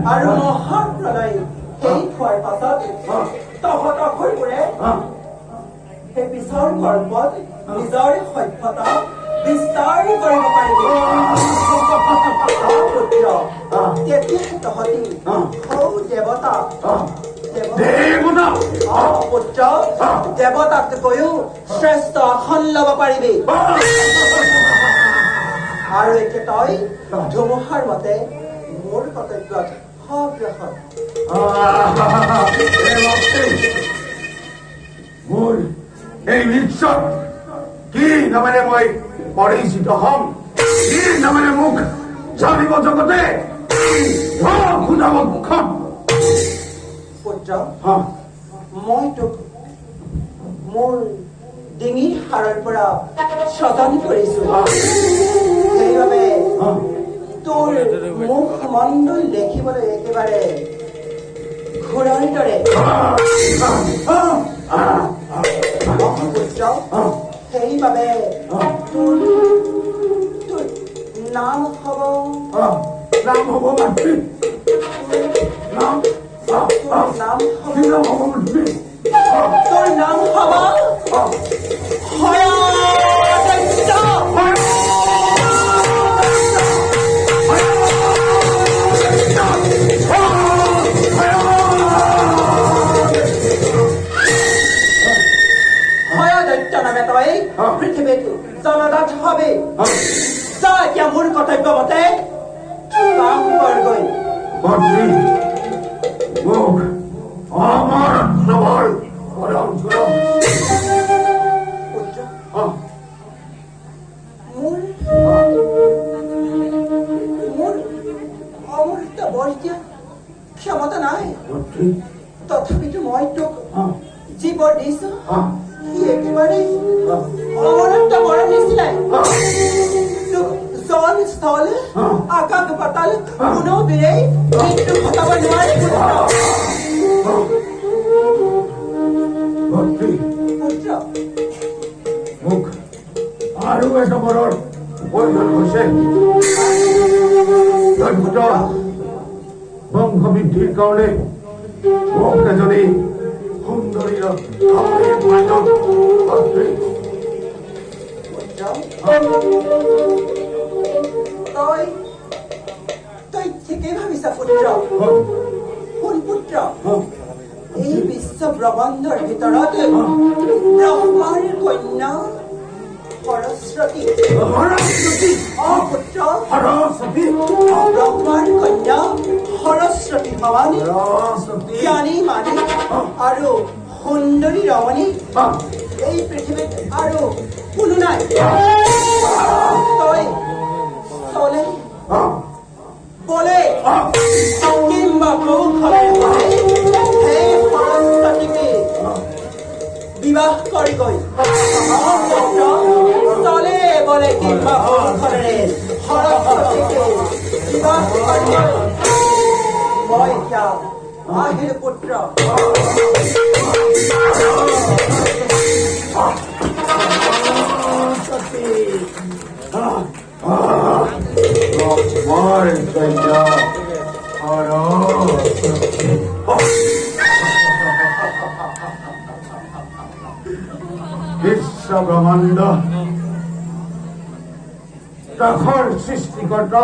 আৰু মহাপ্ৰলয় শেষ হোৱাৰ পাছত তহঁতসকলবোৰে সেই পিছৰ গৰ্ভত নিজৰ সভ্যতা বিস্তাৰ কৰিব পাৰিবি পুত্ৰ তেতিয়া তহঁতি সৌ দেৱতা পুত্ৰ দেৱতাতকৈও শ্ৰেষ্ঠ আসন ল'ব পাৰিবি আৰু এতিয়া তই ধুমুহাৰ মতে মোৰ কৰ্তব্যত অগ্ৰসৰ মোৰ এই বিশ্বত কি নামেৰে মই পৰিচিত হম কি নামেৰে মোক জানিব জগতে মুখত পুত্ৰ মই তোক মোৰ ডিঙিৰ হাড়ৰ পৰা স্বজন কৰিছো সেইবাবে তোৰ মুখ মণ্ডল দেখিবলৈ একেবাৰে ঘোঁৰাৰ দৰে পুত্ৰ সেইবাবে তোৰ নাম হ'ব মাতৃ নাম হ'ব মাতৃ তোৰ নাম হ'ব হয়াদত্ত নামে তই পৃথিৱীত জনজাত হবে যা এতিয়া মোৰ কৰ্তব্য মতে কাম কৰগৈ মন্ত্ৰী মোক আমাৰ সবল মোৰ অমৃত বৰ এতিয়া ক্ষমতা নাই তথাপিতো মই তোক যি বৰ দিছো সি একেবাৰে অমৰত্ব বৰ নিচিনাই তোক জন স্থল আকাশ পাতাল কোনো বীৰেই মৃত্যু ঘটাব নোৱাৰে পুত্ৰ মোক আৰু এটা বৰৰ ওইজন হইছে তই পুত্ৰ বংশ বৃদ্ধিৰ কাৰণে মোক এজনী সুন্দৰী তই তই ঠিকেই ভাবিছা পুত্ৰ শুন পুত্ৰ এই বিশ্ব ব্ৰহ্মাণ্ডৰ ভিতৰত ব্ৰহ্মাৰ কন্যা সৰস্বতী পুত্ৰ ব্ৰহ্মাৰ কন্যা সৰস্বতী ভৱানী জ্ঞানী মানী আৰু সুন্দৰী ৰমণী এই পৃথিৱীত আৰু কোনো নাই তই চলে বলে কিংবা কৌশলে সেই সৰস্বতীকে বিবাহ কৰি গৈ চলে বলে কিংবা কৌশলেৰে সৰস্বতীকে বিবাহ কৰি গৈ মই এতিয়া আহিল পুত্ৰ আমার কন্যা বিশ্ব ব্রহ্মাণ্ড তখন সৃষ্টিকর্তা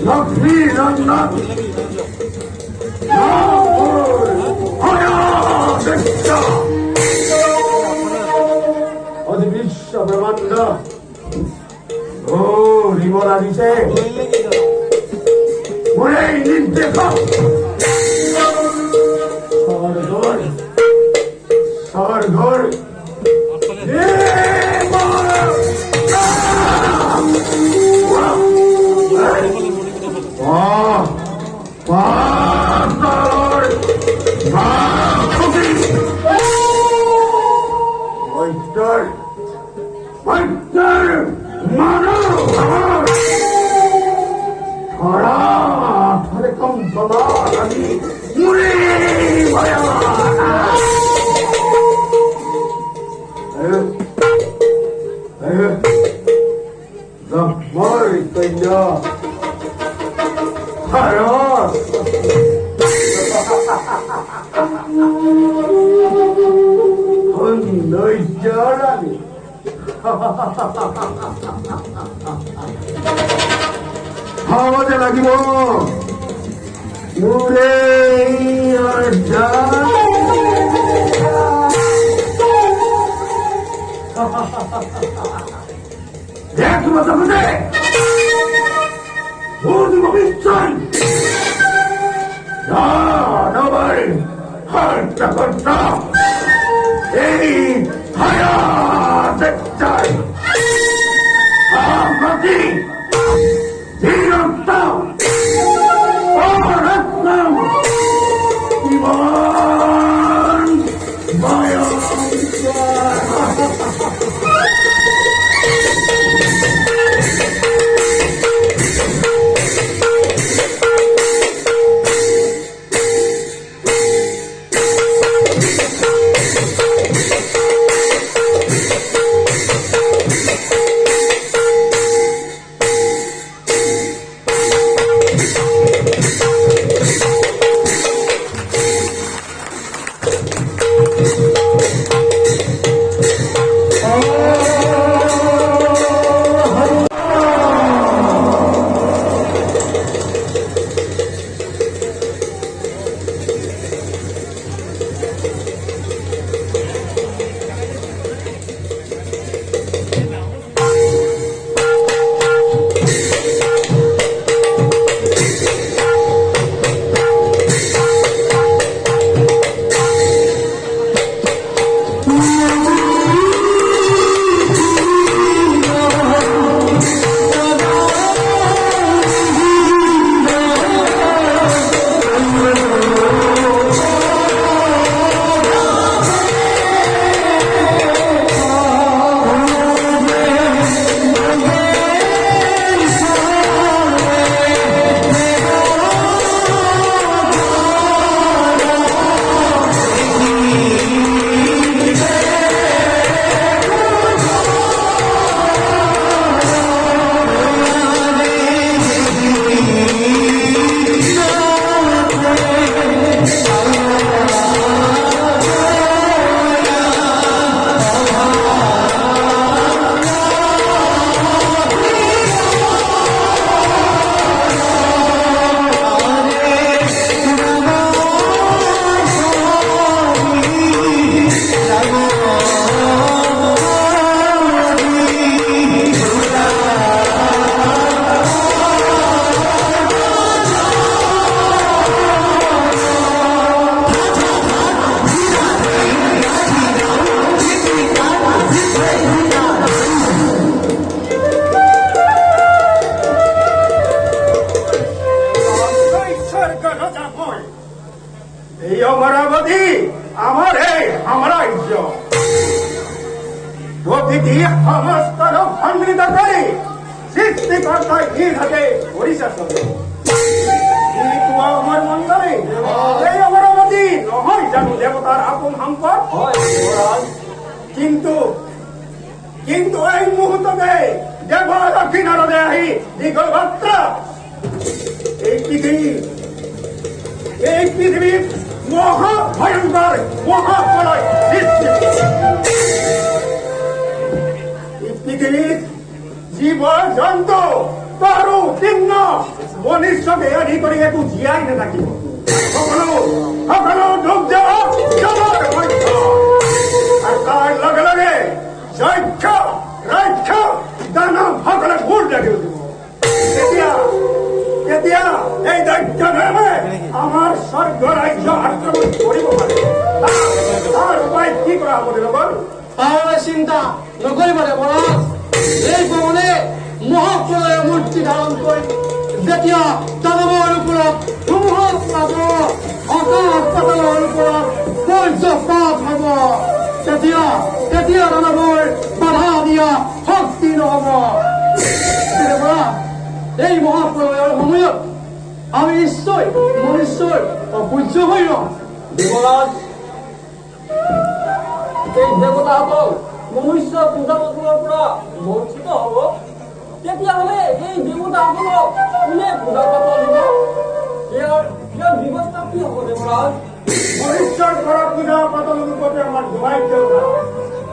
লক্ষ্মী রঙ্গন অতি বিশ্ব ব্রহ্মাণ্ড ও রিমরা দিছে মোরে নির্দেশ সরঘর হাওয়াতে লাগিব মোরে দেখ মতো বুঝে ভূত ভবিষ্যৎ নবার হত্যা করতা এই হায়াত চাই প্রতি ধীরতা অরত্নম জীবন সৃষ্টিকৰ্তাই নিজ হাতে কৰিছে চবে এইটো আমাৰ মণ্ডলী এই অমৰাৱতী নহয় জানো দেৱতাৰ আপোন সম্পদ কিন্তু এই মুহূৰ্ততে দেৱৰ দক্ষিণাৰদে আহি দীঘল মাত্ৰা এই পৃথিৱীত মহা ভয়ংকৰ মহাপ্ৰলয় সৃষ্টি এই পৃথিৱীত জীৱ জন্তু তাৰো চিহ্ন মনুষ্যকে আদি কৰি একো জীয়াই নাথাকিব সকলো ডুব যাব জলৰ মধ্য আৰু তাৰ লগে লগে যক্ষ ৰাক্ষ দানৱ সকলে ভোট লাগি উঠিব তেতিয়া এই দৈত্য ধৰ্মে আমাৰ স্বৰ্গ ৰাজ্য আক্ৰমণ কৰিব পাৰে তাৰ উপায় কি কৰা হ'ব লগত তাহলে চিন্তা নকৰিব দেৱৰাজ এই ভ্ৰমণে মহাপ্ৰলয়ৰ মূৰ্তি ধাৰণ কৰি যেতিয়া দানৱৰ ওপৰত ধুমুহা পাব আকাশ পাতালৰ ওপৰত বজ্ৰপাত হ'ব তেতিয়া দানৱৰ বাধা দিয়া শক্তি নহ'ব দেৱৰাজ এই মহাপ্ৰলয়ৰ সময়ত আমি নিশ্চয় মনুষ্যৰ অপূজ্য হৈ ৰম দেৱৰাজ এই দেৱতাসকল মনুষ্য পূজাসকলৰ পৰা বঞ্চিত হ'ব তেতিয়াহ'লে এই দেৱতাসকলক কোনে পূজা পাতল দিব ইয়াৰ ব্যৱস্থা কি হ'ব দেৱৰাজ মনুষ্যৰ পৰা পূজা পাতল ৰূপতে আমাৰ সৌভাগ্য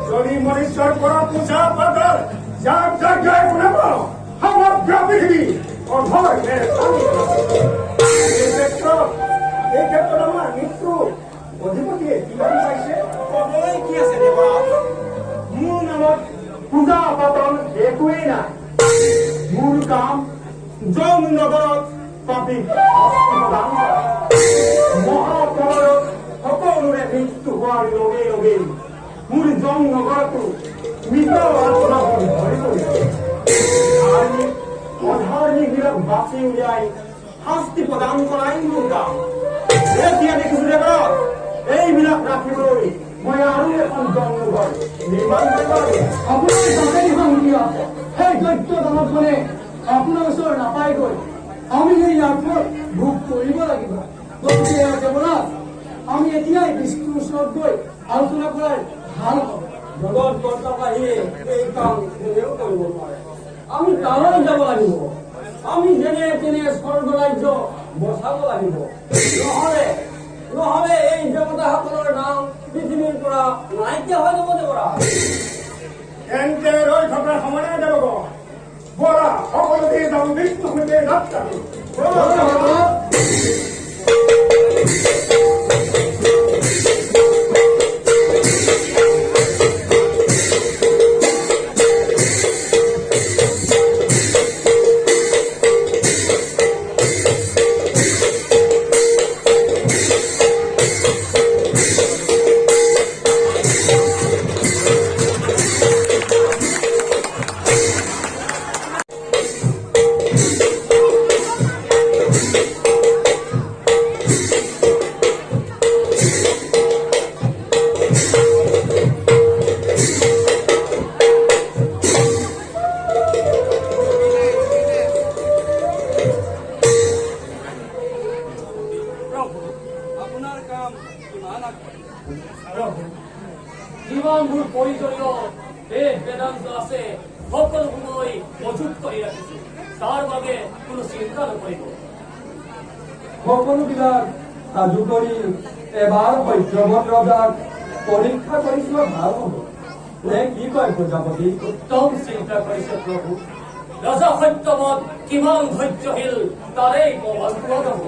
যদি মনুষ্যৰ পৰা পূজা পাতল যাক যাক শুনাব সমগ্ৰ পৃথিৱী অধৰ এই ক্ষেত্ৰত আমাৰ মৃত্যু অধিপতিয়ে কিমান পাইছে ক'বলৈ কি আছে দেৱৰাজ মোৰ নামত পূজা পাতল একোৱেই নাই মোৰ কাম যম নগৰত পাপী প্ৰদান কৰা মহাপ্ৰলয়ত সকলোৰে মৃত্যু হোৱাৰ লগে লগে মোৰ যম নগৰতো মৃত আত্মাবোৰ ভৰি পৰিছে অধাৰ্মিকবিলাক বাছি উলিয়াই শাস্তি প্ৰদান কৰাই মোৰ কাম এতিয়া দেখিছো দেৱৰাজ এইবিলাক ৰাখিবলৈ মই আৰু এখন জন্মঘৰ নিৰ্মাণ কৰিব লাগিব আপোনাৰ জানেই সংগী আছে সেই দৈত্য দানৱখনে আপোনাৰ ওচৰ নাপায়গৈ আমি সেই ইয়াৰ ফলত ভোগ কৰিব লাগিব গতিকে দেৱৰাজ আমি এতিয়াই বিষ্ণুৰ ওচৰত গৈ আলোচনা কৰাৰ ভাল হ'ব জগত কৰ্তাবাহীয়ে এই কাম কোনেও কৰিব নোৱাৰে আমি তালৈ যাব লাগিব আমি যেনে তেনে স্বৰ্গ ৰাজ্য বচাব লাগিব নহ'লে এই দেৱতাসকলৰ নাম পৃথিৱীৰ পৰা নাইকিয়া হৈ যাব দেৱৰাজ তেন্তে ৰৈ থকাৰ সময় নাই দেৱগ বৰা সকলোকে যাওঁ বিষ্ণু সৈতে যাত্ৰা যিমানবোৰ প্ৰয়োজনীয় বেদ বেদান্ত আছে সকলোবোৰ মই মজুত কৰি ৰাখিছো তাৰ বাবে কোনো চিন্তা নকৰিব সকলোবিলাক সাজু কৰি এবাৰ সত্যৱত ৰজাক পৰীক্ষা কৰি চোৱা ভাল হ'ব নে কি কয় প্ৰজাপতি উত্তম চিন্তা কৰিছে প্ৰভু ৰজা সত্যৱত কিমান ধৈৰ্যশীল তাৰেই প্ৰমাণ হ'ব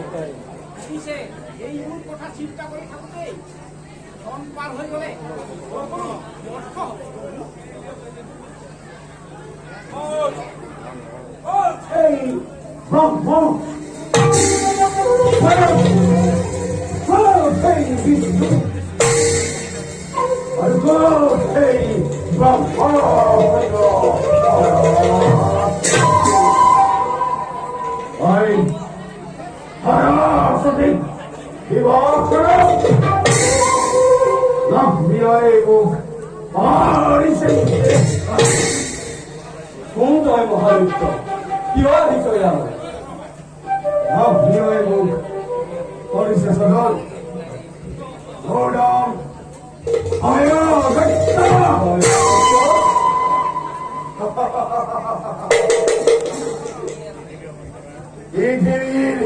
পিছে এইবোৰ কথা চিন্তা কৰি থাকোঁতেই ধন পাৰ হৈ গ'লে ব্যৰ্থ সুন্দৰ মহাদৈত্য কিয় আহিছই আমাৰ ভিৰই মোক কৰিছে সদন ঘোৰদম পৃথিৱীৰ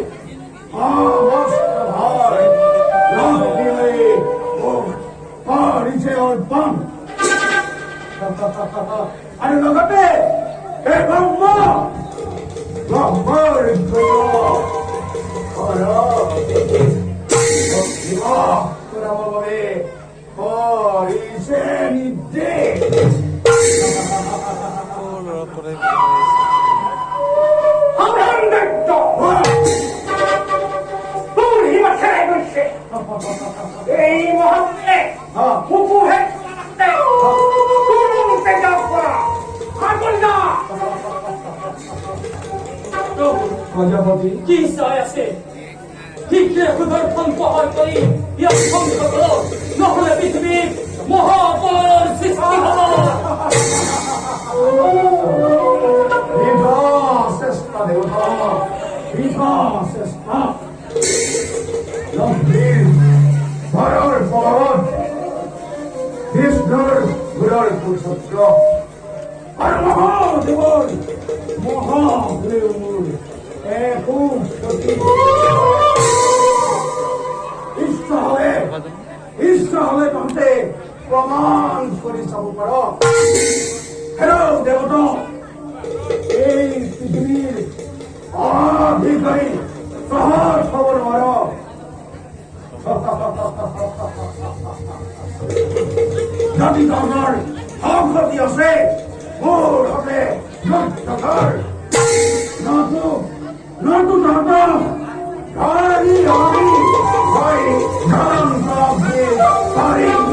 সমস্ত ভাৰ ভিৰই মোক কৰিছে অৰ্পণ আৰু লগতে এই ব্ৰহ্মৰ বাবে কৰিছে নিৰ্দেশ এই মহাত্মে কুকুহে প্ৰজাপতি কি চাই আছে ঠিকে সুদৰ্শন প্ৰহাৰ কৰি ইয়াক ধ্বংস কৰক নহলে পৃথিৱীত মহাবলৰ সৃষ্টি হ'ব চেষ্টা দেৱতা চেষ্টা লক্ষ্মীৰ ঘৰৰ পৰত কৃষ্ণৰ গুৰৰ পুত্ৰ আৰু মহাদেৱৰ মহাদেৱৰ একো সতী ইষ্ট হলে তহঁতে প্ৰমাণ কৰি চাব পাৰ হেৰ দেৱতা এই পৃথিৱীৰ অধিকাৰী সহজ হ'ব নোৱাৰ যদি তহঁতৰ সংগতি আছে মোৰ হতে যুদ্ধৰ নতু তহঁতৰ ধৰি হৰি মই ধৰম দি পাৰিম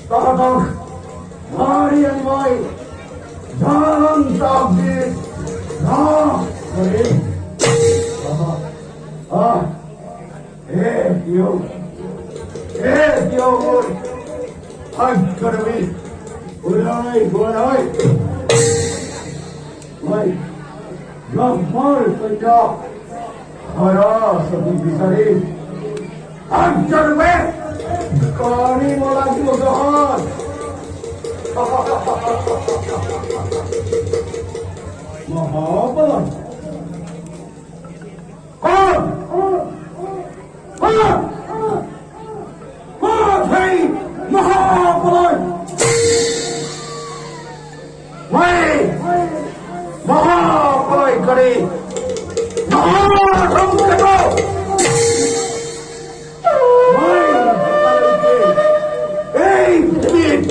তহঁতক মাৰি আনি মই ভাগ্যদেৱী ওলাই গৈ নহয় মই ব্ৰহ্মৰ সৈন্য সৰস্বতী বিচাৰি ভাগ্যৰূপে কৰিব লাগিব গ্ৰহণ মহাবল মহাবল মহাবল কৰি মহাসংকট এই পৃথিৱীত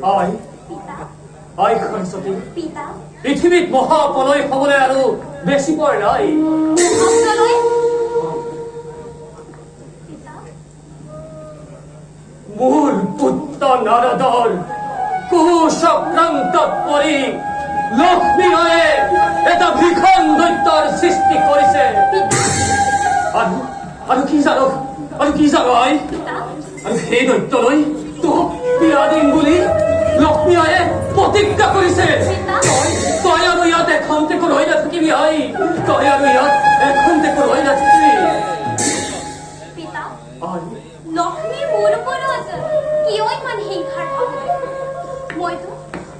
হয় হয় সৰস্বতী পৃথিৱীত মহাপ্ৰলয় হ'বলৈ আৰু বেছি পৰ নাই মোৰ পুত্ৰ নাৰদৰ কুচক্ৰান্তত পৰি লক্ষ্মীয়ে এটা ভীষণ দৈত্যৰ সৃষ্টি কৰিছে আৰু কি জানো আৰু সেই দৈত্যলৈ তোক বিয়া দিম বুলি লক্ষ্মীয়ে প্ৰতিজ্ঞা কৰিছে তই আৰু ইয়াত এখন্তেকো ৰৈ নাথাকিবি আই তই আৰু ইয়াত এখন্তেকো ৰৈ নাথাকিবি লক্ষ্মী মোৰ ওপৰত কিয় ইমান হিংসাৰ ভাৱ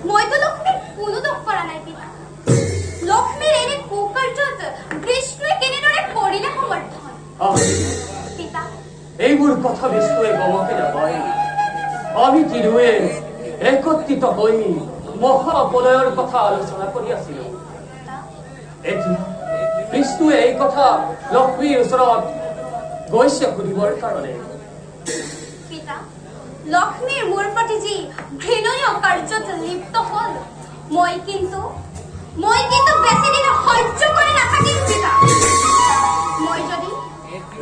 মইতো লক্ষ্মীক কোনো দোষ কৰা নাই পিতা লক্ষ্মীৰ এনে কুকাৰ্যত বিষ্ণুৱে কেনেদৰে কৰিলে সমৰ্থন পিতা এইবোৰ কথা বিষ্ণুৱে গমকে নাপায় আমি তিনিওৱে একত্ৰিত হৈ মহাপ্ৰলয়ৰ কথা আলোচনা কৰি আছিলো এতিয়া বিষ্ণুৱে এই কথা লক্ষ্মীৰ ওচৰত গৈছে সুধিবৰ কাৰণে পিতা লক্ষ্মীৰ মোৰ প্ৰতি যি ঘৃণনীয় কাৰ্যত লিপ্ত হল মই কিন্তু বেছি দিন সহ্য কৰি নাথাকিম পিতা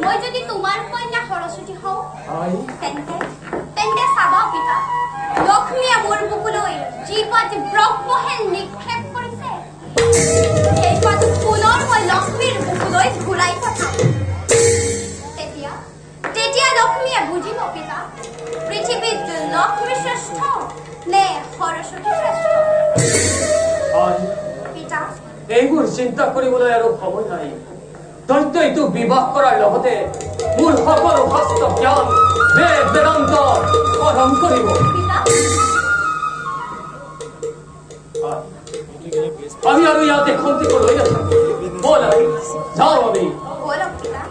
মই যদি তোমাৰ কন্যা সৰস্বতী হওঁ তেন্তে চাবা পিতা লক্ষ্মীয়ে মোৰ বুকুলৈ যি পাত ব্ৰহ্মহেন নিক্ষেপ কৰিছে সেই পাত পুনৰ মই লক্ষ্মীৰ বুকুলৈ ঘূৰাই পঠাম তেতিয়া লক্ষ্মীয়ে বুজিব পিতা পৃথিৱীত লক্ষ্মী শ্ৰেষ্ঠ নে সৰস্বতী শ্ৰেষ্ঠ পিতা এইবোৰ চিন্তা কৰিবলৈ আৰু সময় নাই তইতো এইটো বিবাহ কৰাৰ লগতে মোৰ সকলো শাস্ত্ৰ জ্ঞান বেদ বেদান্ত পঢ়ন কৰিব পিতা আমি আৰু ইয়াতে খন্তি কৰি নাথাকো ব'ল যাওঁ আমি বলক পিতা